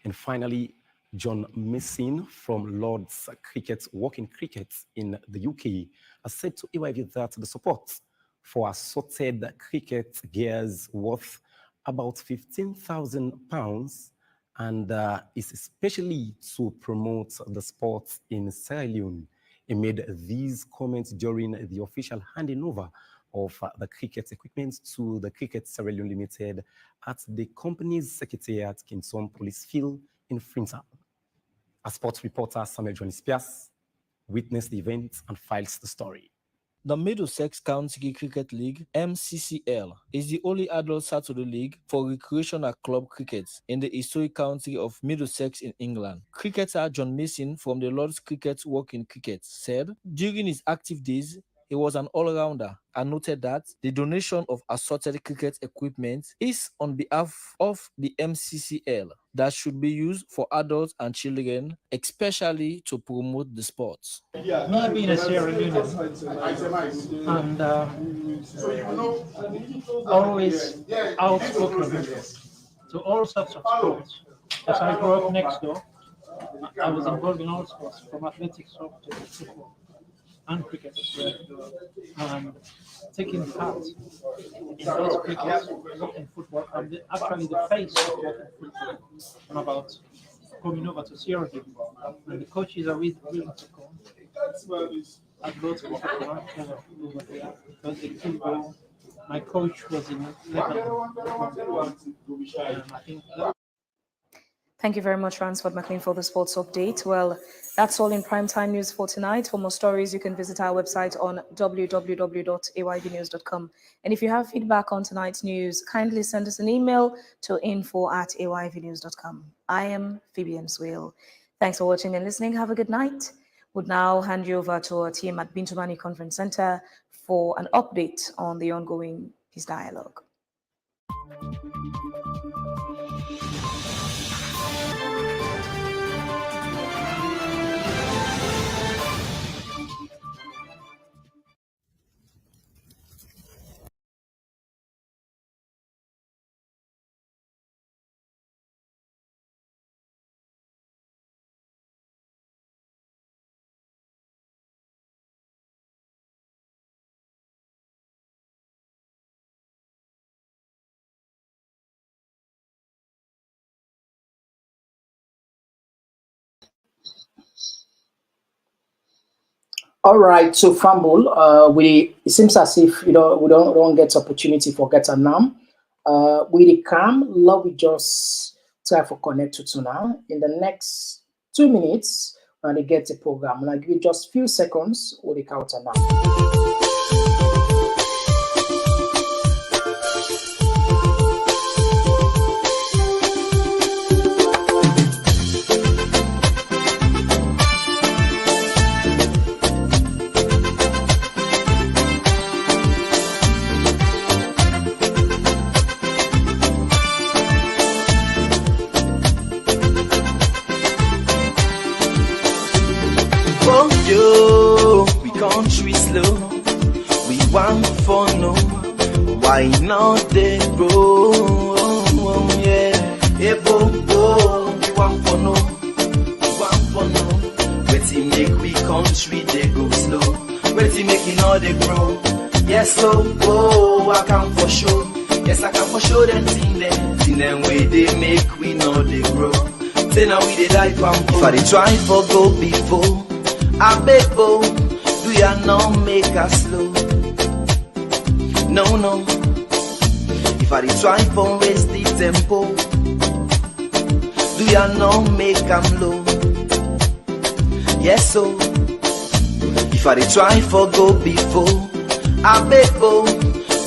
And finally, John Mason from Lord's Cricket, Walking Cricket in the UK, has said to AYV that the support for assorted cricket gears worth about £15,000 and is especially to promote the sport in Sierra Leone. He made these comments during the official handing over of the cricket equipment to the Cricket Sierra Leone Limited at the company's secretariat, Kinson Police Field in Freetown. A sports reporter, Samuel John Spias, witnessed the event and files the story. The Middlesex County Cricket League, MCCL, is the only adult Saturday league for recreational club cricket in the historic county of Middlesex in England. Cricketer John Mason from the Lord's Cricket Walking Cricket said during his active days, he was an all-rounder and noted that the donation of assorted cricket equipment is on behalf of the MCCL that should be used for adults and children, especially to promote the sport. Me, I've been a Sierra Leonean and always outspoken to all sorts of sports. As I grew up next door, I was involved in all sports, from athletics up to football and cricket as well, and taking part in those cricket, in football. I'm actually the face of walking football. I'm about coming over to Sierra Leone, and the coaches are willing to come. I'd go to over there because they could go. My coach was in Lebanon, and I think that. Thank you very much, Ransford McLean, for the sports update. Well, that's all in primetime news for tonight. For more stories, you can visit our website on www.ayvnews.com. And if you have feedback on tonight's news, kindly send us an email to info@ayvnews.com. I am Phoebe Swale. Thanks for watching and listening. Have a good night. Would now hand you over to our team at Bintumani Conference Center for an update on the ongoing peace dialogue. All right, so Fumble, it seems as if we don't get opportunity for get a name. We come, love we just try for connect to now. In the next 2 minutes, when they get the program, and I give you just few seconds, we count a now. know they grow. Yeah, hey, bo, we want for no. Waiting make we country they go slow. Waiting making all they grow. Yes, so I can for sure. Yes, I can for sure them thing them way they make we know they grow. Say now we they die pampo. If I they try for go before, I beg bo, do ya not make us slow? No. If I they try for raise the tempo, do ya not make am low? Yes, so if I try for go before, I beg bo,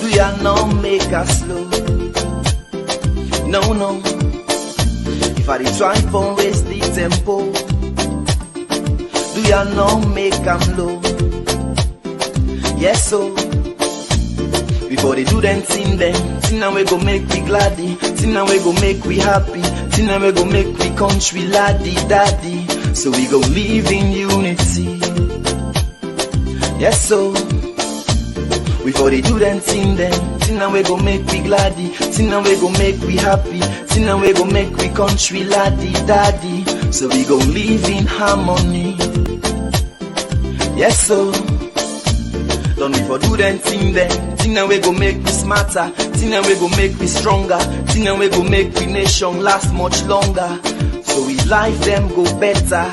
do ya not make us slow? No. If I try for raise the tempo, do ya not make am low? Yes, so before they do them thing now we go make we gladdy, thing now we go make we happy, thing now we go make we country laddie daddy. So we go live in unity. Yes, so before they do them thing now we go make we gladdy, thing now we go make we happy, thing now we go make we country laddie daddy. So we go live in harmony. Yes, so don't before do them thing now we go make we smarter, thing now we go make we stronger, thing now we go make we nation last much longer. So we life them go better.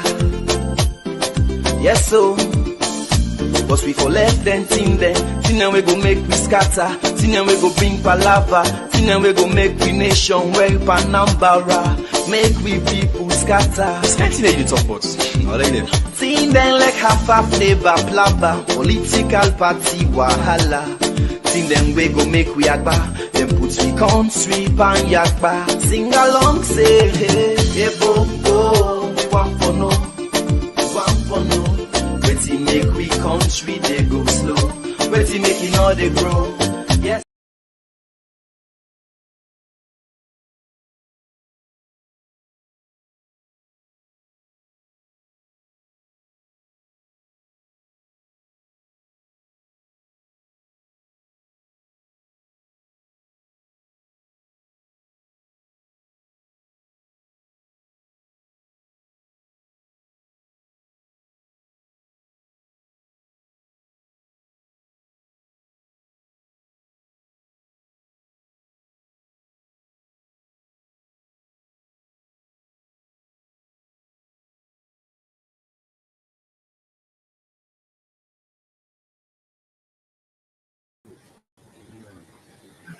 Yes, so but we for left them thing now we go make we scatter, thing now we go bring palava, thing now we go make we nation well Panambara, make we people scatter. Can't you do talk about? Thing them like half flavor plaba, political party wahala. Thing them we go make we agba, them put we country pan yakba. Sing along say hey bo, we want for no. Waiting make we country they go slow. Waiting making all they grow. Yes.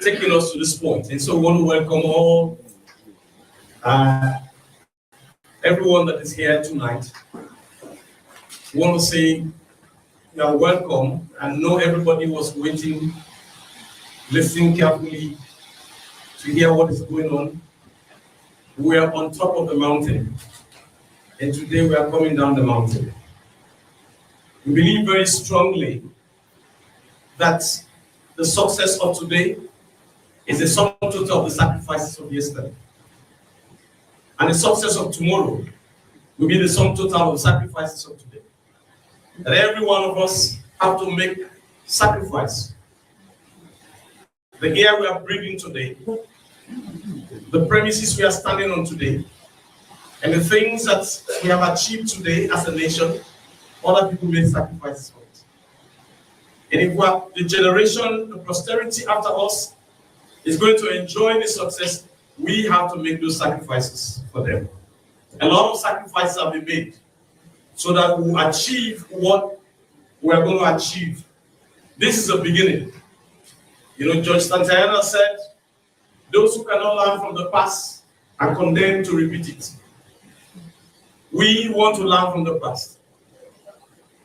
Taking us to this point. And so we want to welcome all, everyone that is here tonight. We want to say you are welcome, and know everybody was waiting, listening carefully to hear what is going on. We are on top of the mountain, and today we are coming down the mountain. We believe very strongly that the success of today is the sum total of the sacrifices of yesterday. And the success of tomorrow will be the sum total of the sacrifices of today. That every one of us have to make sacrifice. The air we are breathing today, the premises we are standing on today, and the things that we have achieved today as a nation, other people made sacrifices for it. And if we are the generation, the posterity after us is going to enjoy the success, we have to make those sacrifices for them. A lot of sacrifices have been made so that we will achieve what we are going to achieve. This is the beginning. You know, George Santayana said, those who cannot learn from the past are condemned to repeat it. We want to learn from the past.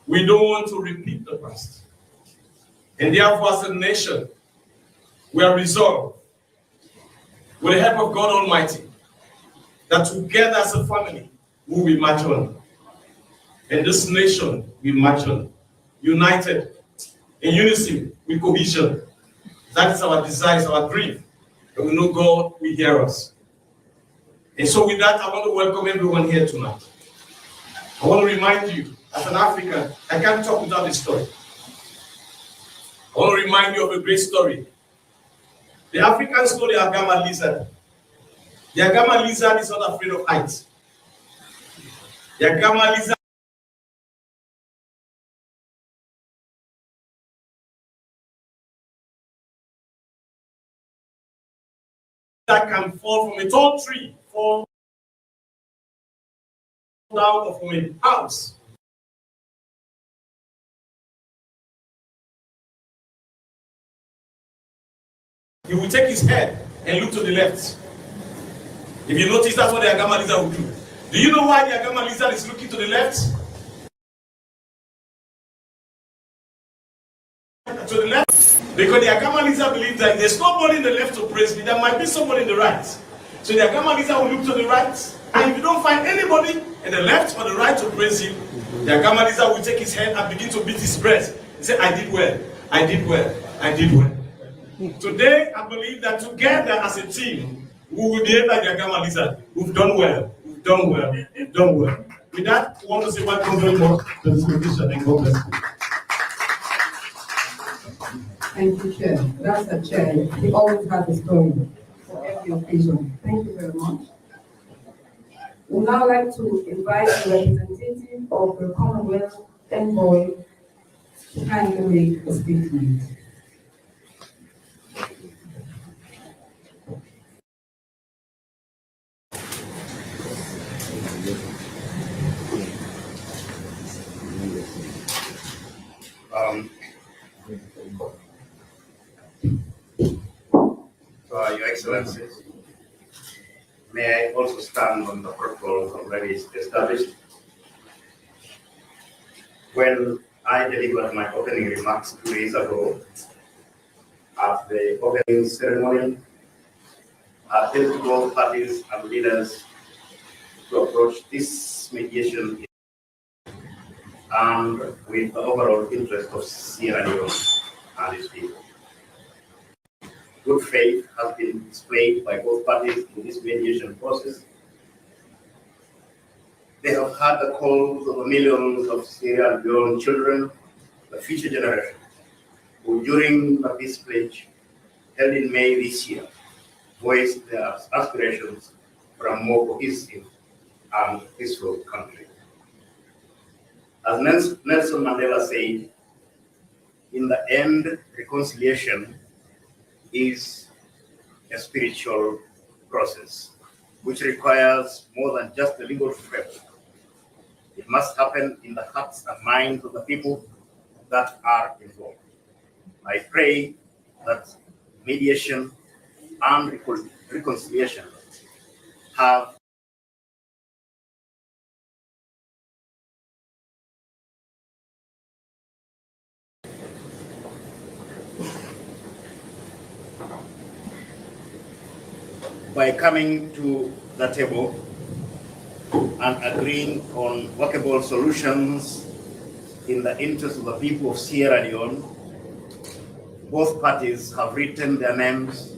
We don't want to repeat the past. And therefore, as a nation, we are resolved, with the help of God Almighty, that together as a family, we will march on. And this nation will march on, united, in unison, with cohesion. That is our desire, our dream. And we know God will hear us. And so with that, I want to welcome everyone here tonight. I want to remind you, as an African, I can't talk without a story. I want to remind you of a great story The Africans know the Agama lizard. The Agama lizard is not afraid of heights. The Agama lizard that can fall from a tall tree, fall down from a house. He will take his head and look to the left. If you notice, that's what the Agama lizard will do. Do you know why the Agama lizard is looking to the left? To the left? Because the Agama lizard believes that there's nobody in the left to praise me, there might be somebody in the right. So the Agama lizard will look to the right, and if you don't find anybody in the left or the right to praise him, the Agama lizard will take his head and begin to beat his breast. He said, I did well, I did well, I did well. Today, I believe that together as a team, we will behave like the Agama lizard. We've done well, we've done well, we've done well. With that, I want to say welcome very much to this competition, and God bless you. Thank you, Chair. That's the Chair. He always has a story for every occasion. Thank you very much. We'd now like to invite the representative of the Commonwealth envoy to kindly make a statement. Your Excellencies, may I also stand on the protocol already established. When I delivered my opening remarks 2 days ago at the opening ceremony, I appealed to both parties and leaders to approach this mediation and with the overall interest of Sierra Leone and its people. Good faith has been displayed by both parties in this mediation process. They have heard the calls of millions of Sierra Leone children, the future generation, who during the peace pledge held in May this year, voiced their aspirations for a more cohesive and peaceful country. As Nelson Mandela said, in the end, reconciliation is a spiritual process which requires more than just the legal framework. It must happen in the hearts and minds of the people that are involved. I pray that mediation and reconciliation have by coming to the table and agreeing on workable solutions in the interest of the people of Sierra Leone, both parties have written their names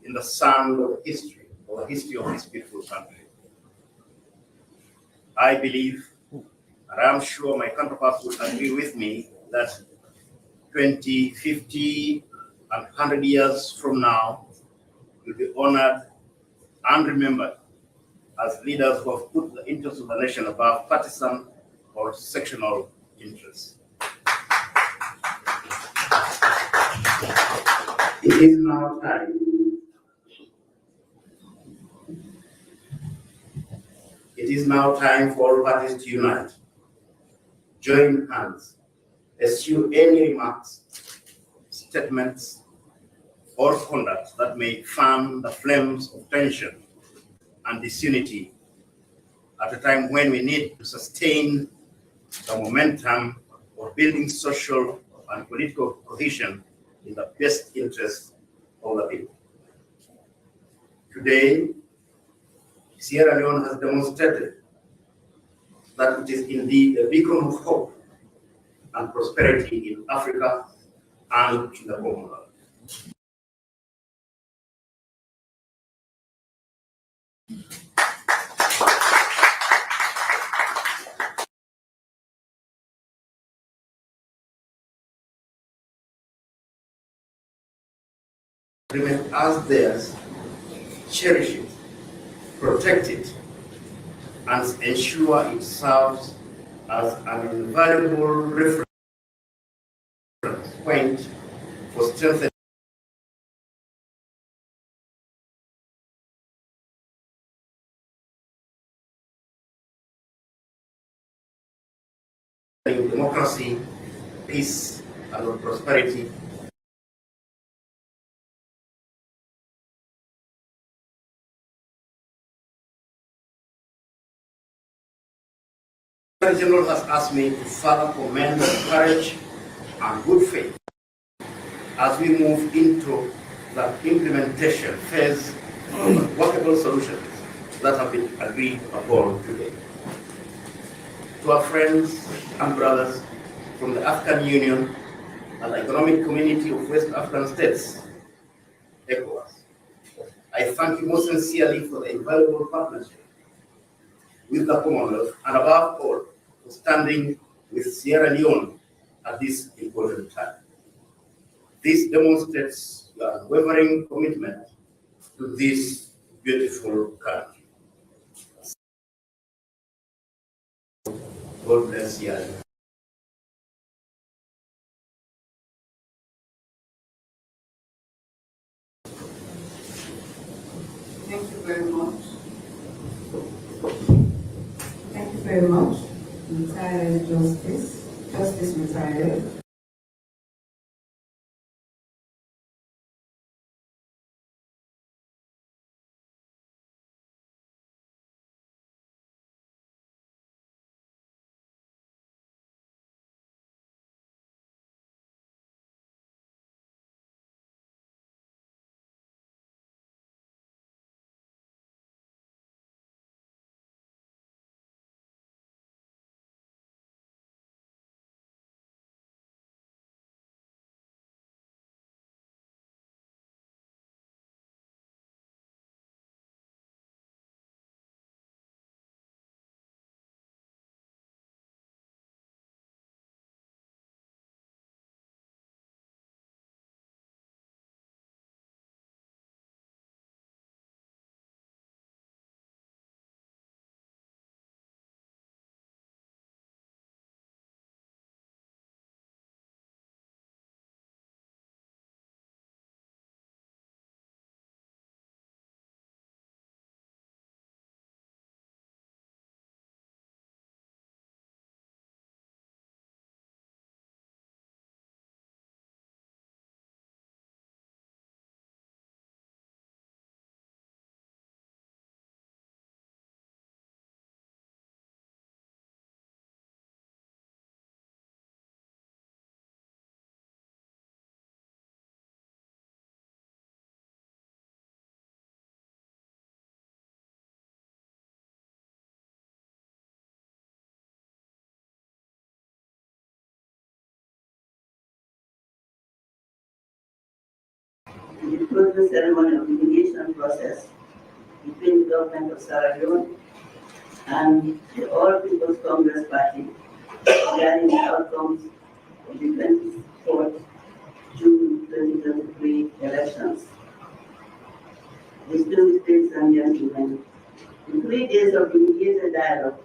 in the sand of history, or the history of this beautiful country. I believe, and I'm sure my counterparts will agree with me, that 20, 50, and 100 years from now, will be honored and remembered as leaders who have put the interests of the nation above partisan or sectional interests. It is now time. It is now time for all parties to unite, join hands, eschew any remarks, statements, or conduct that may fan the flames of tension and disunity at a time when we need to sustain the momentum of building social and political cohesion in the best interest of the people. Today, Sierra Leone has demonstrated that it is indeed a beacon of hope and prosperity in Africa and in the Commonwealth. agreement as theirs, cherish it, protect it, and ensure it serves as an invaluable reference point for strengthening democracy, peace, and prosperity. The General has asked me to further commend the courage and good faith as we move into the implementation phase of workable solutions that have been agreed upon today. To our friends and brothers from the African Union and the Economic Community of West African States, ECOWAS, I thank you most sincerely for the invaluable partnership with the Commonwealth and above all, for standing with Sierra Leone at this important time. This demonstrates your unwavering commitment to this beautiful country. God bless you. Thank you very much. Thank you very much. Retired Justice retired. The closing ceremony of the mediation process between the government of Sierra Leone and the All People's Congress Party regarding the outcomes of the 24th June 2023 elections. Distinguished ladies and gentlemen, the 3 days of the mediated dialogue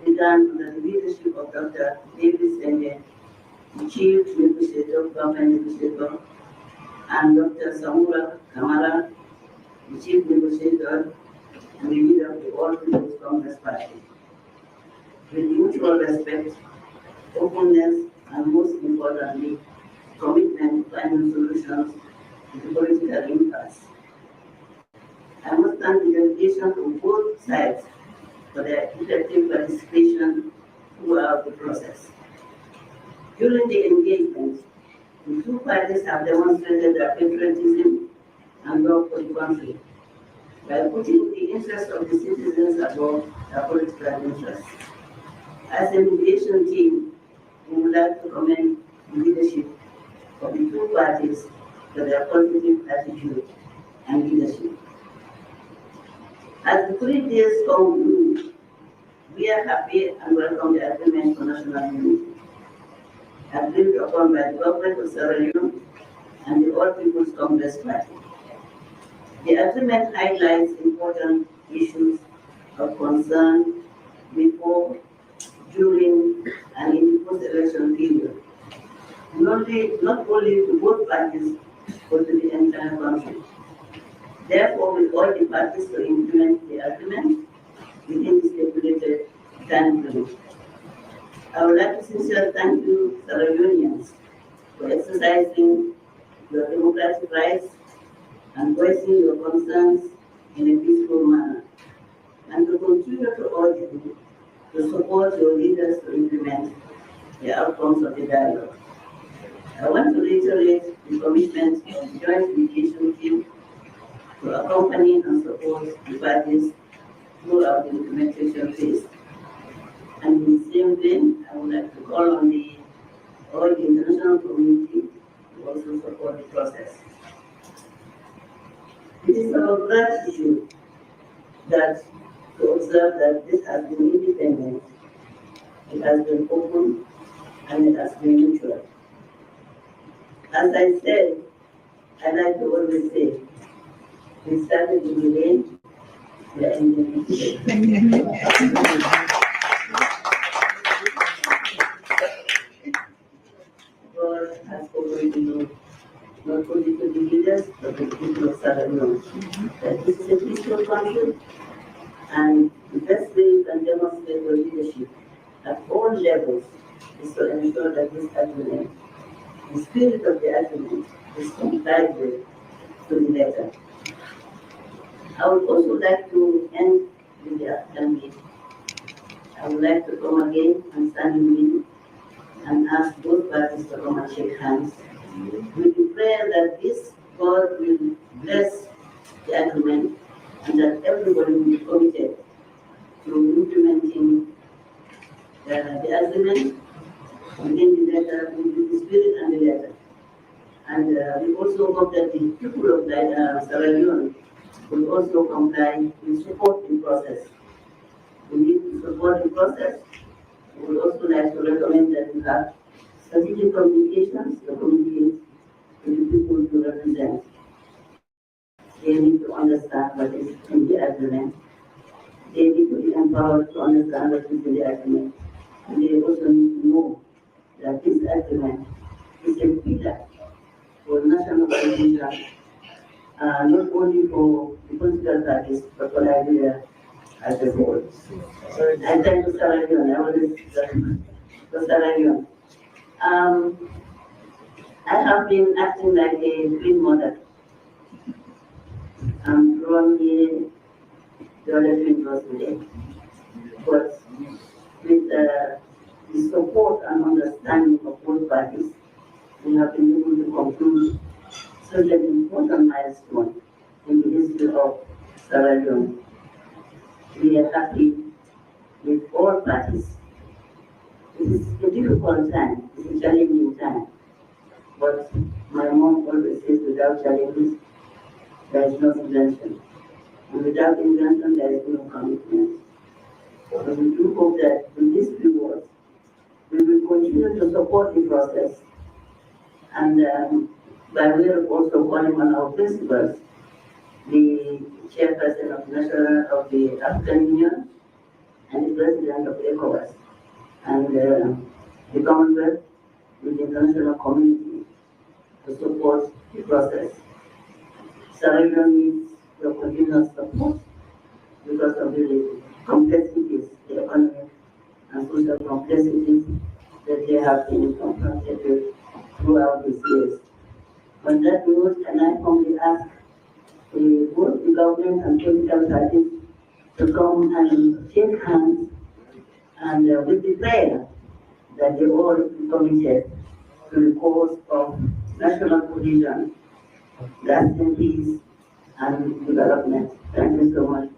began under the leadership of Dr. David Senge, the chief negotiator, government negotiator, and Dr. Samura Kamara, the chief negotiator and the leader of the All People's Congress Party. With mutual respect, openness, and most importantly, commitment to finding solutions to the political impasse. I must thank the delegation from both sides for their effective participation throughout the process. During the engagement, the two parties have demonstrated their patriotism and love for the country by putting the interests of the citizens above their political interests. As a mediation team, we would like to commend the leadership of the two parties for their positive attitude and leadership. As the 3 days conclude, we are happy and welcome the agreement for national unity, agreed upon by the government of Sierra Leone and the All People's Congress Party. The agreement highlights important issues of concern before, during, and in the post-election period, not only to both parties, but to the entire country. Therefore, we urge the parties to implement the agreement within the stipulated time limit. I would like to sincerely thank you, Sierra Leoneans, for exercising your democratic rights and voicing your concerns in a peaceful manner, and to continue to urge you to support your leaders to implement the outcomes of the dialogue. I want to reiterate the commitment of the Joint Mediation Team to accompany and support the parties throughout the implementation phase. And in the same vein, I would like to call on all the international community to also support the process. It is our gratitude that to observe that this has been independent, it has been open, and it has been mutual. As I said, I like to always say, we started in the rain, we are ending in the God has opened the door, not only to the leaders, but to the people of Sierra Leone. That this is a peaceful country, and the best way you can demonstrate your leadership at all levels is to ensure that this agreement, the spirit of the agreement, is complied with to the letter. I would also like to end with the assembly. I would like to come again and stand in the middle and ask both parties to come and shake hands with the prayer that this God will bless the agreement and that everybody will be committed to implementing the agreement within the letter, with the spirit and the letter. And we also hope that the people of Sierra Leone will also comply and support the process. We need to support the process. We would also like to recommend that we have strategic communications to communicate to the people to represent. They need to understand what is in the agreement. They need to be empowered to understand what is in the agreement. And they also need to know that this agreement is a pillar for national cohesion, not only for the political parties, but for Nigeria as a whole. And thank you, Sierra Leone. I always for Sierra Leone. I have been acting like a green mother. I'm from here, the other twin was today. But with the support and understanding of both parties, we have been able to conclude such an important milestone in the history of Sierra Leone. We are happy with all parties. It is a difficult time, it's a challenging time. But my mom always says, without challenges, there is no invention. And without invention, there is no commitment. So we do hope that with this reward, we will continue to support the process. And by way of also calling on our principals, the chairperson of the African Union, and the president of ECOWAS, and the Commonwealth with the international community to support the process. Sierra Leone needs your continuous support because of the complexities, the economic and social complexities that they have been confronted with throughout these years. On that note, can I humbly ask both the government and political parties to come and shake hands and with the prayer that they all be committed to the cause of national cohesion, lasting peace, and development. Thank you so much.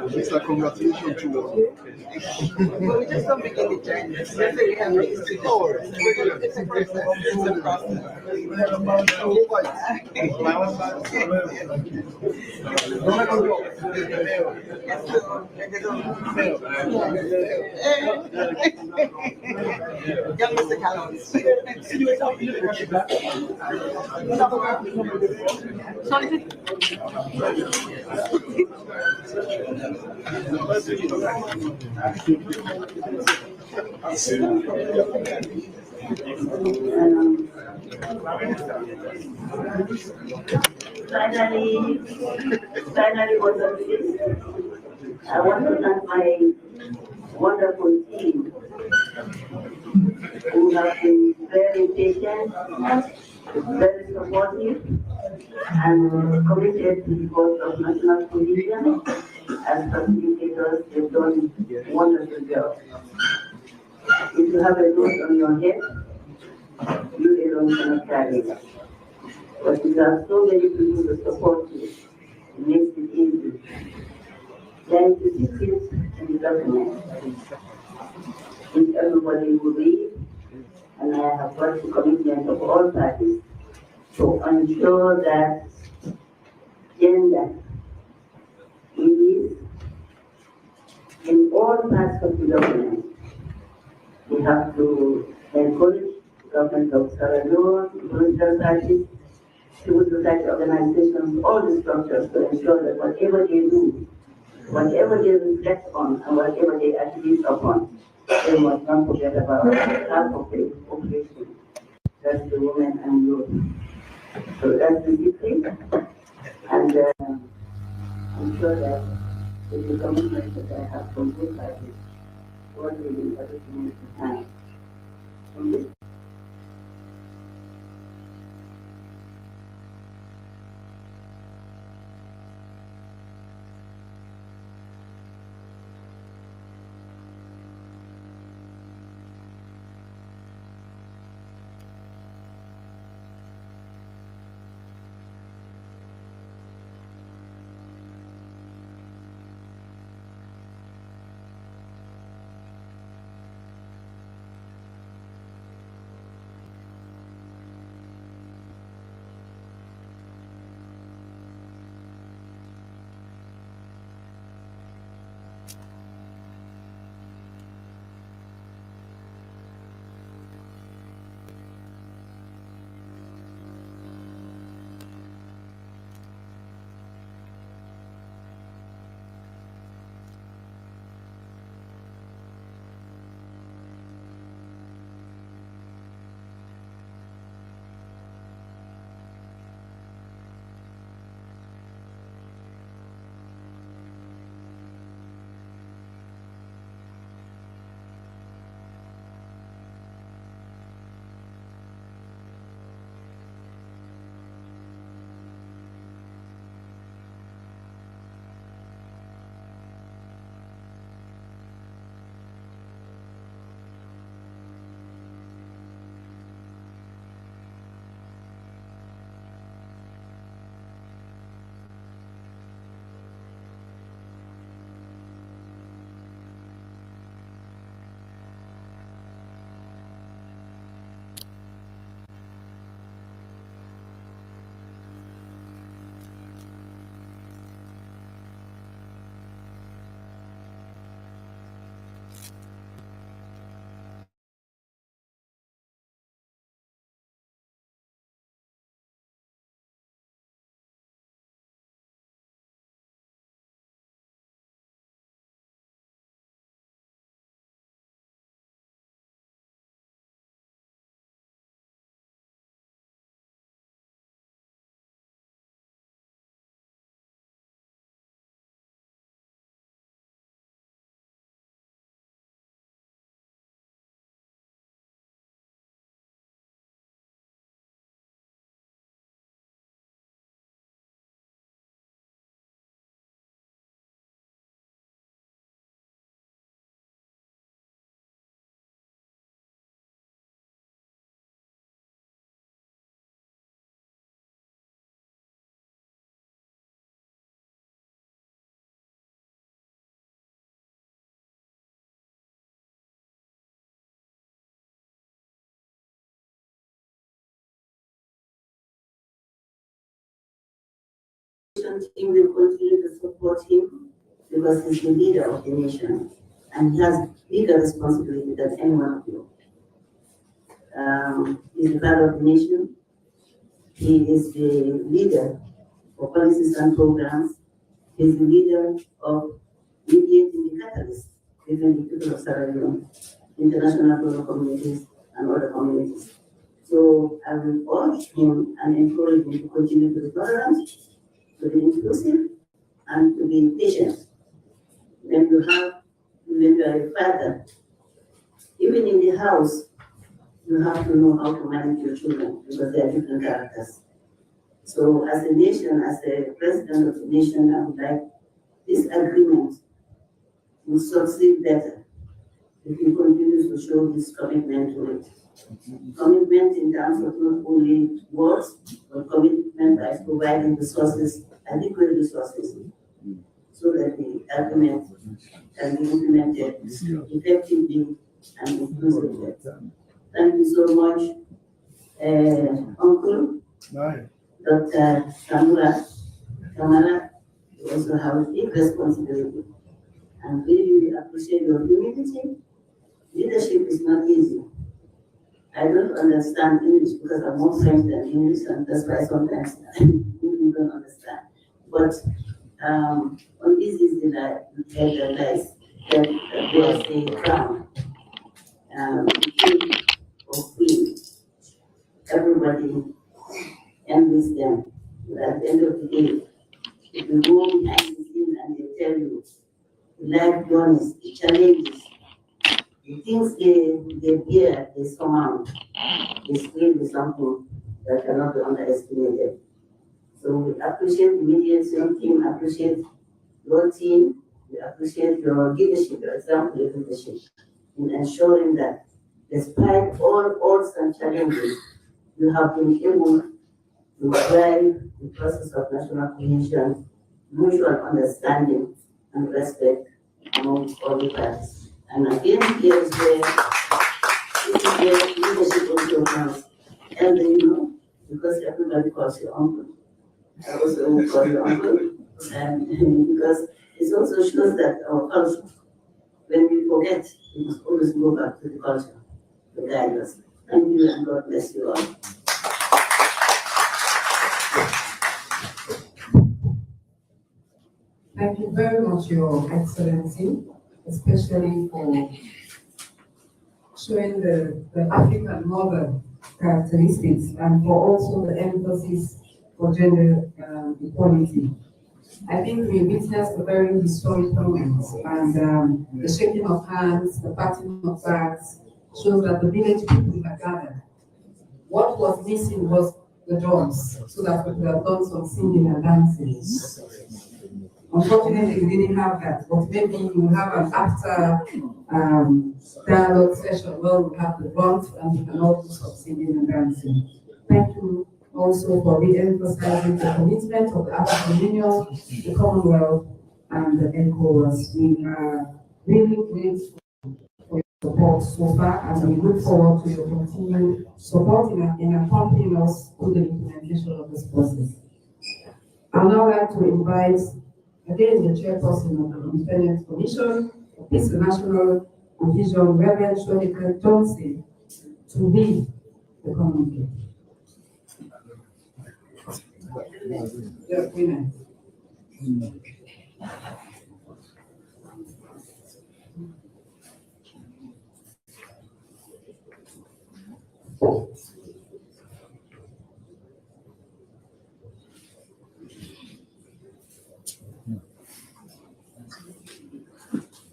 Mr. Congratulations to you. Well, we just don't begin the journey. Let's say we have ways to go. It's a process. It's a process. Young Mr. Callums. Finally, was on this. I want to thank my wonderful team who have been very patient, very supportive, and committed to the cause of national cohesion. As facilitators, they've done wonderful job. If you have a note on your head, you alone cannot carry it. But if there are so many people to support you, it makes it easy. Then to see it in the document, which everybody will read, and I have got the commitment of all parties to ensure that gender is in all parts of the government. We have to encourage the government of Sierra Leone, political parties, civil society organizations, all the structures to ensure that whatever they do, whatever they reflect on, and whatever they achieve upon, they must not forget about half of the population. That's the women and youth. So that's the secret. And I'm sure that with the commitment that I have from both parties, God will do everything at the time. Thank you. team will continue to support him because he's the leader of the nation and he has bigger responsibility than any one of you. He's the father of the nation. He is the leader for policies and programs. He's the leader of mediating the catalyst between the people of Sierra Leone, international global communities, and other communities. So I will urge him and encourage him to continue to be tolerant, to be inclusive, and to be patient. When you are a father, even in the house, you have to know how to manage your children because they are different characters. So as a nation, as a president of the nation, I would like this agreement to succeed better if we continue to show this commitment to it. Commitment in terms of not only words, but commitment by providing resources, adequate resources, so that the agreement can be implemented effectively and inclusively. Thank you so much, Uncle Dr. Kamara. You also have a big responsibility. And really appreciate your humility. Leadership is not easy. I don't understand English because I'm more French than English, and that's why sometimes I don't understand. But on this is the lies that there's a crown, king or queen. Everybody envies them. But at the end of the day, if you go behind the scene and they tell you the life journeys, the challenges, the things they bear, they surmount, is really something that cannot be underestimated. So we appreciate the mediation team, appreciate your team, we appreciate your leadership, your example of leadership in ensuring that despite all odds and challenges, you have been able to drive the process of national cohesion, mutual understanding and respect among all the parties. And again, here is where leadership also counts. And you know, because everybody calls you uncle. I also will call you uncle. And because it also shows that our culture, when we forget, we must always go back to the culture to guide us. Thank you and God bless you all. Thank you very much, Your Excellency, especially for showing the African mother characteristics and for also the emphasis for gender equality. I think we witnessed a very historic moment, and the shaking of hands, the patting of backs shows that the village people had gathered. What was missing was the drums, so that we could have done some singing and dancing. Unfortunately, we didn't have that, but maybe we'll have an after dialogue session where we have the drums and we can all do some singing and dancing. Thank you also for re-emphasizing the commitment of the African Union, the Commonwealth, and the ECOWAS. We are really grateful for your support so far, and we look forward to your continued support in accompanying us through the implementation of this process. I'd now like to invite again the chairperson of the Independent Commission for Peace and National Vision, Reverend Shonika Johnson, to lead the communique. Women.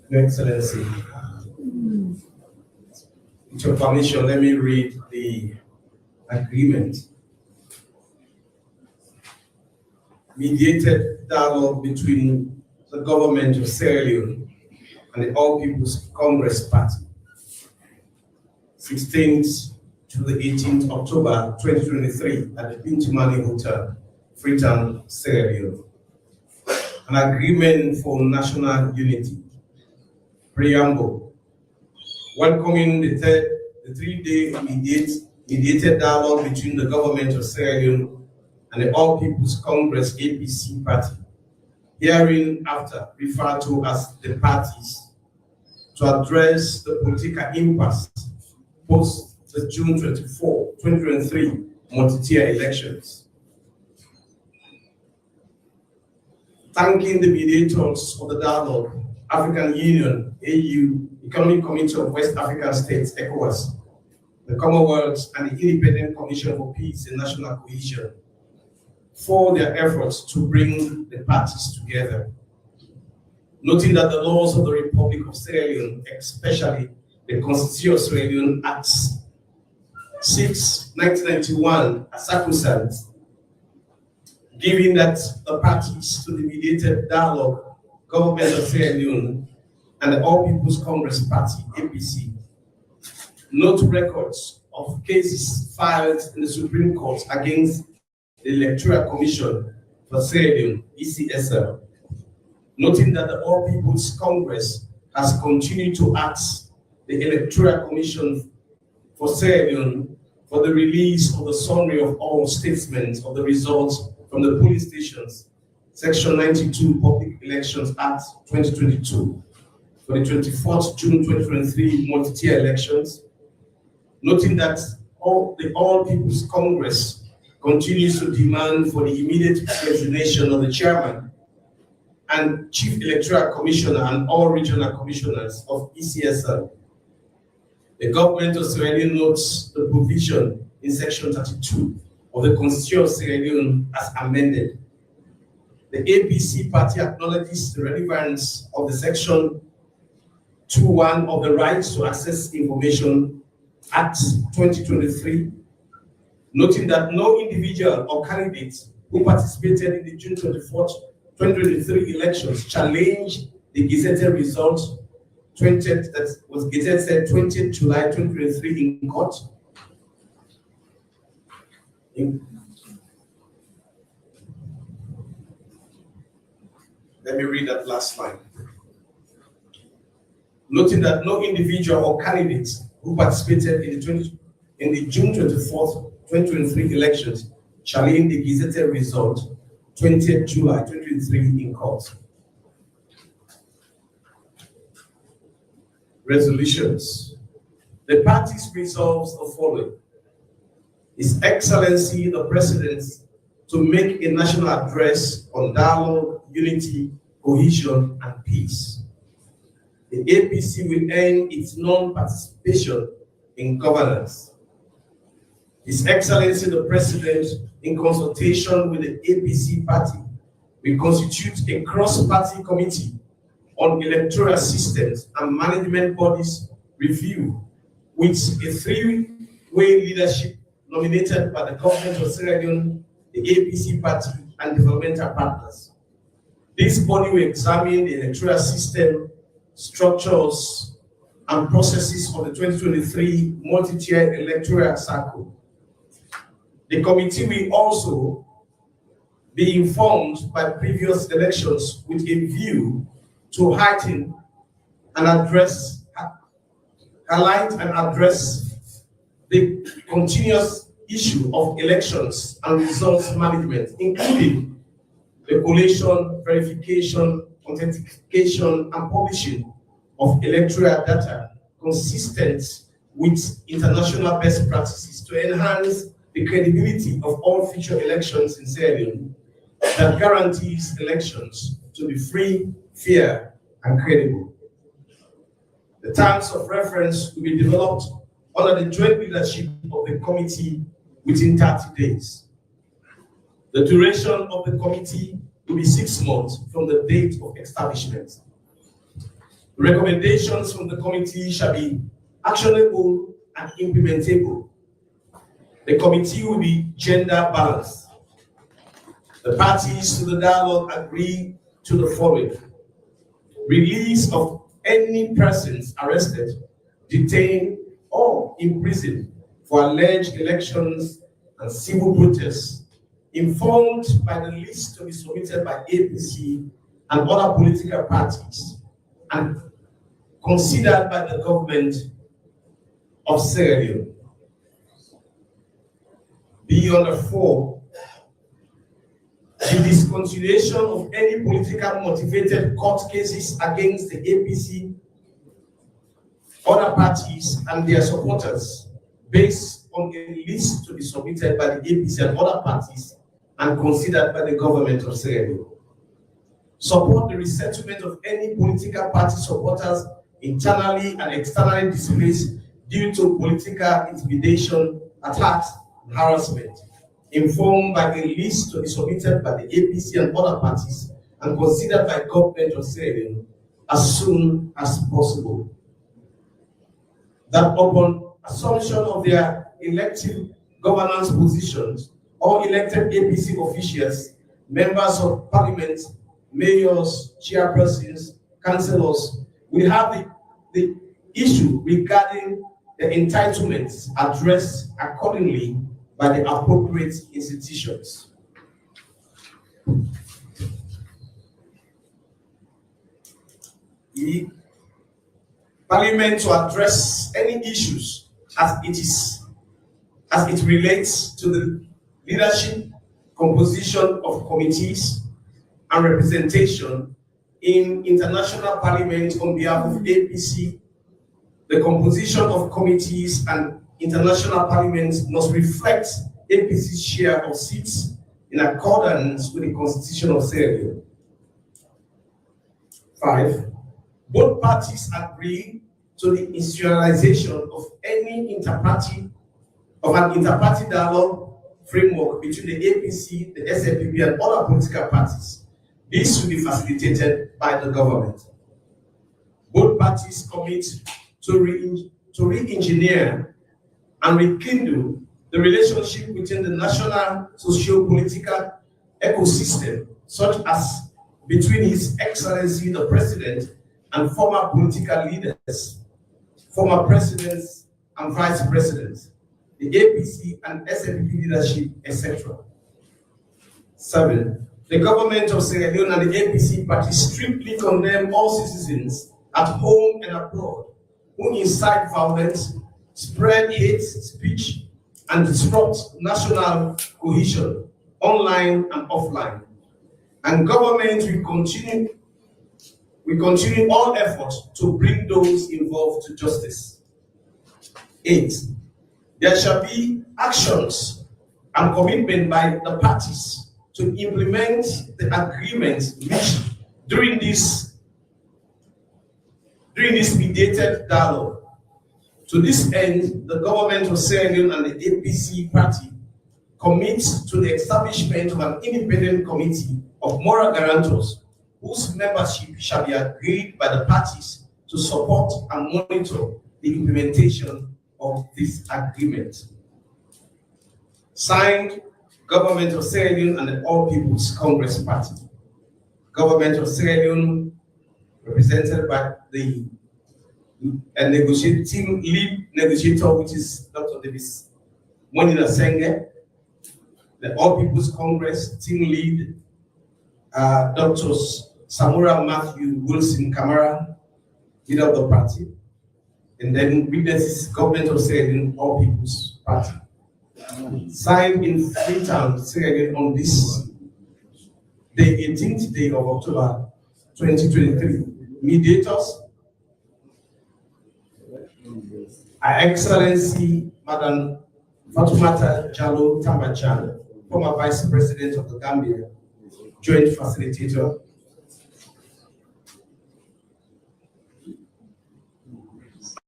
Your Excellency, with your permission, let me read the agreement. Mediated dialogue between the government of Sierra Leone and the All People's Congress Party, 16th to the 18th October 2023 at the Bintimani Hotel, Freetown, Sierra Leone. An agreement for national unity. Preamble. Welcoming the three-day mediated dialogue between the government of Sierra Leone and the All People's Congress APC party, hereinafter referred to as the parties, to address the political impasse post the June 24, 2023 multi-tier elections. Thanking the mediators of the dialogue, African Union, AU, Economic Committee of West African States, ECOWAS, the Commonwealth, and the Independent Commission for Peace and National Cohesion for their efforts to bring the parties together. Noting that the laws of the Republic of Sierra Leone, especially the Constitution of Sierra Leone Act 6, 1991, are sacrosanct, giving that the parties to the mediated dialogue, Government of Sierra Leone, and the All People's Congress Party, APC, note records of cases filed in the Supreme Court against the Electoral Commission for Sierra Leone, ECSL, noting that the All People's Congress has continued to ask the Electoral Commission for Sierra Leone for the release of the summary of all statements of the results from the polling stations, Section 92 Public Elections Act 2022, for the 24th June 2023 multi-tier elections, noting that the All People's Congress continues to demand for the immediate resignation of the chairman and chief electoral commissioner and all regional commissioners of ECSL. The government of Sierra Leone notes the provision in Section 32 of the Constitution of Sierra Leone as amended. The APC party acknowledges the relevance of the Section 2.1 of the Right to Access Information Act 2023, noting that no individual or candidate who participated in the June 24th, 2023 elections challenged the gazetted result that was gazetted 20th July 2023 in court. Let me read that last line. Noting that no individual or candidate who participated in the June 24th, 2023 elections challenged the gazetted result 20th July 2023 in court. Resolutions. The parties resolves the following. His Excellency the President to make a national address on dialogue, unity, cohesion, and peace. The APC will end its non-participation in governance. His Excellency the President, in consultation with the APC party, will constitute a cross-party committee on electoral systems and management bodies review, with a three-way leadership nominated by the government of Sierra Leone, the APC party, and developmental partners. This body will examine the electoral system, structures, and processes of the 2023 multi-tier electoral cycle. The committee will also be informed by previous elections with a view to highlight and address the continuous issue of elections and results management, including the collation, verification, authentication, and publishing of electoral data consistent with international best practices to enhance the credibility of all future elections in Sierra Leone that guarantees elections to be free, fair, and credible. The terms of reference will be developed under the joint leadership of the committee within 30 days. The duration of the committee will be 6 months from the date of establishment. Recommendations from the committee shall be actionable and implementable. The committee will be gender balanced. The parties to the dialogue agree to the following. Release of any persons arrested, detained, or imprisoned for alleged elections and civil protests, informed by the list to be submitted by APC and other political parties, and considered by the government of Sierra Leone. Be under 4, the discontinuation of any political motivated court cases against the APC, other parties, and their supporters, based on a list to be submitted by the APC and other parties and considered by the government of Sierra Leone. Support the resettlement of any political party supporters internally and externally displaced due to political intimidation, attacks, and harassment, informed by a list to be submitted by the APC and other parties and considered by government of Sierra Leone as soon as possible. That upon assumption of their elective governance positions, all elected APC officials, members of parliament, mayors, chairpersons, councillors, will have the issue regarding the entitlements addressed accordingly by the appropriate institutions. The Parliament to address any issues as it relates to the leadership, composition of committees, and representation in international parliament on behalf of APC. The composition of committees and international parliaments must reflect APC's share of seats in accordance with the Constitution of Sierra Leone. 5. Both parties agree to the institutionalization of an inter-party dialogue framework between the APC, the SLPP, and other political parties. This will be facilitated by the government. Both parties commit to re-engineer and rekindle the relationship within the national socio-political ecosystem, such as between His Excellency the President and former political leaders, former presidents and vice presidents, the APC and SLPP leadership, etc. 7. The government of Sierra Leone and the APC party strictly condemn all citizens at home and abroad who incite violence, spread hate speech, and disrupt national cohesion, online and offline. And government will continue all efforts to bring those involved to justice. 8. There shall be actions and commitment by the parties to implement the agreement reached during this mediated dialogue. To this end, the government of Sierra Leone and the APC party commits to the establishment of an independent committee of moral guarantors whose membership shall be agreed by the parties to support and monitor the implementation of this agreement. Signed, Government of Sierra Leone and the All People's Congress Party. Government of Sierra Leone, represented by the lead negotiator, which is Dr. Davis Monina Senge, the All People's Congress team lead, Dr. Samura Matthew Wilson Kamara, leader of the party, and then witnesses Government of Sierra Leone, All People's Party. Signed in Freetown, Sierra Leone on this the 18th day of October 2023. Mediators, Her Excellency Madam Fatoumata Jallo Tambachan, former Vice President of the Gambia, Joint Facilitator.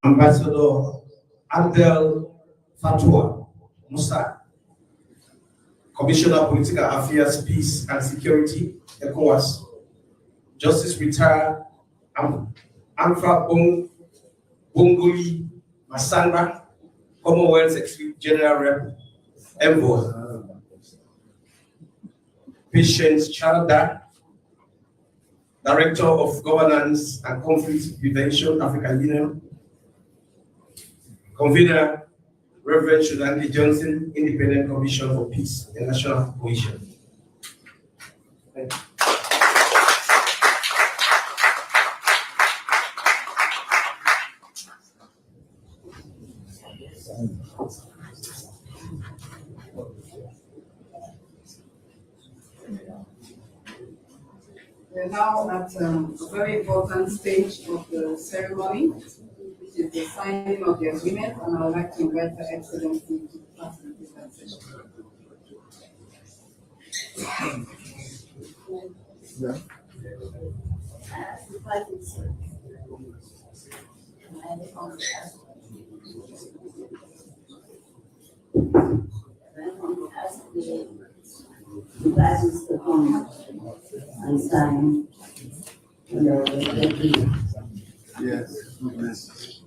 Ambassador Abdel Fatua Musa, Commissioner Political Affairs, Peace and Security, ECOWAS. Justice Retired Amfa Bongoli Masanga, Commonwealth Secretary General Rep, Envoy. Patience Chalda, Director of Governance and Conflict Prevention, African Union. Convener, Reverend Shudandi Johnson, Independent Commission for Peace and National Cohesion. Thank you. We're now at a very important stage of the ceremony, which is the signing of the agreement, and I would like to invite Her Excellency to facilitate that session. The license to come and sign. Yes, goodness.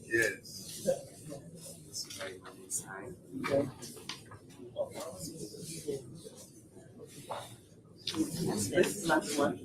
Yes. This is not one.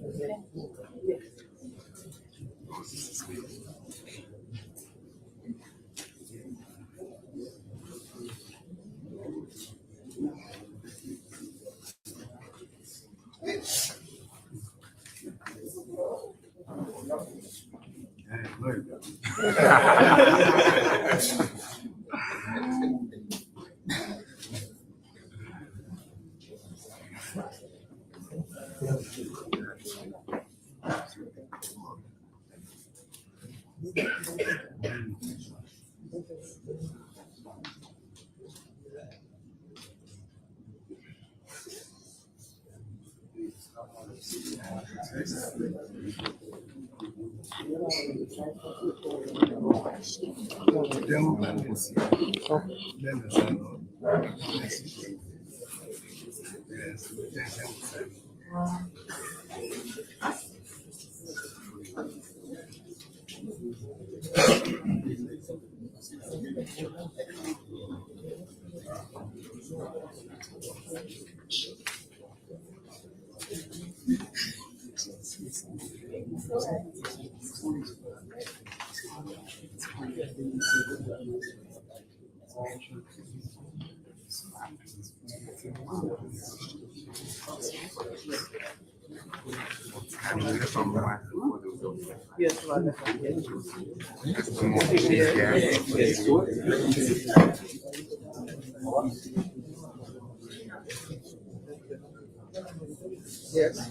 Yes, madam. Yes.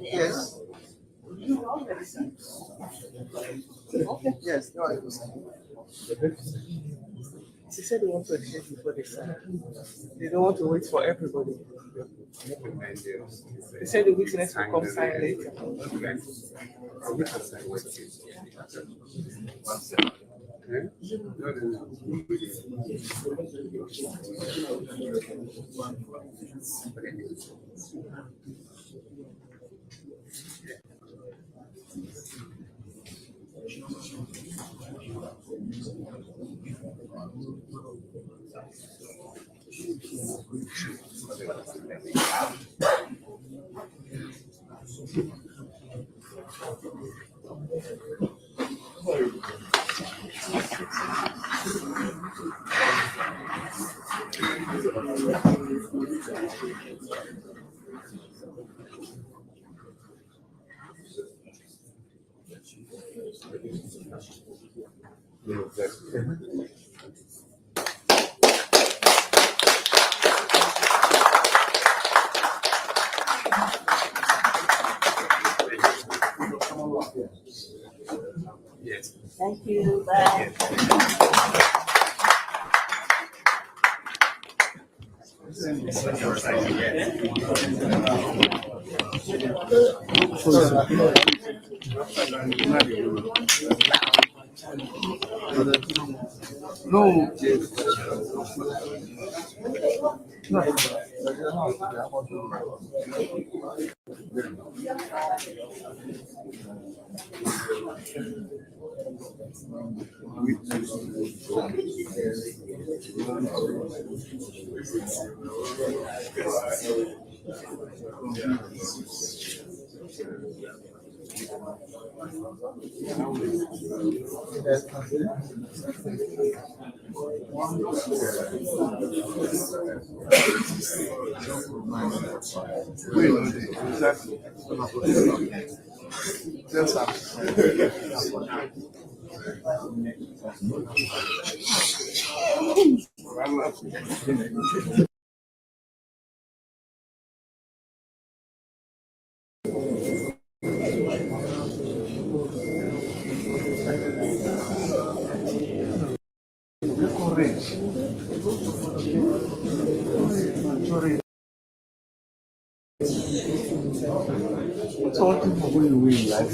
Yes. Okay. Yes. No, I understand. She said they want to exchange before they sign. They don't want to wait for everybody. They said the witness will come sign later. Thank you. Bye. No. Exactly. What's all people going away in life?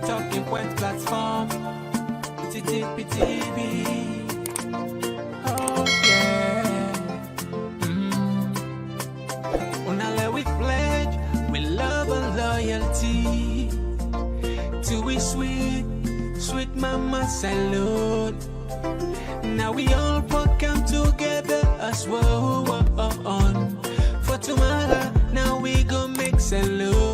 Talking Point platform. TTPTV. Oh yeah. Unale we pledge with love and loyalty to we sweet, sweet mama salute. Now we all come together as one. For tomorrow, now we go make salute.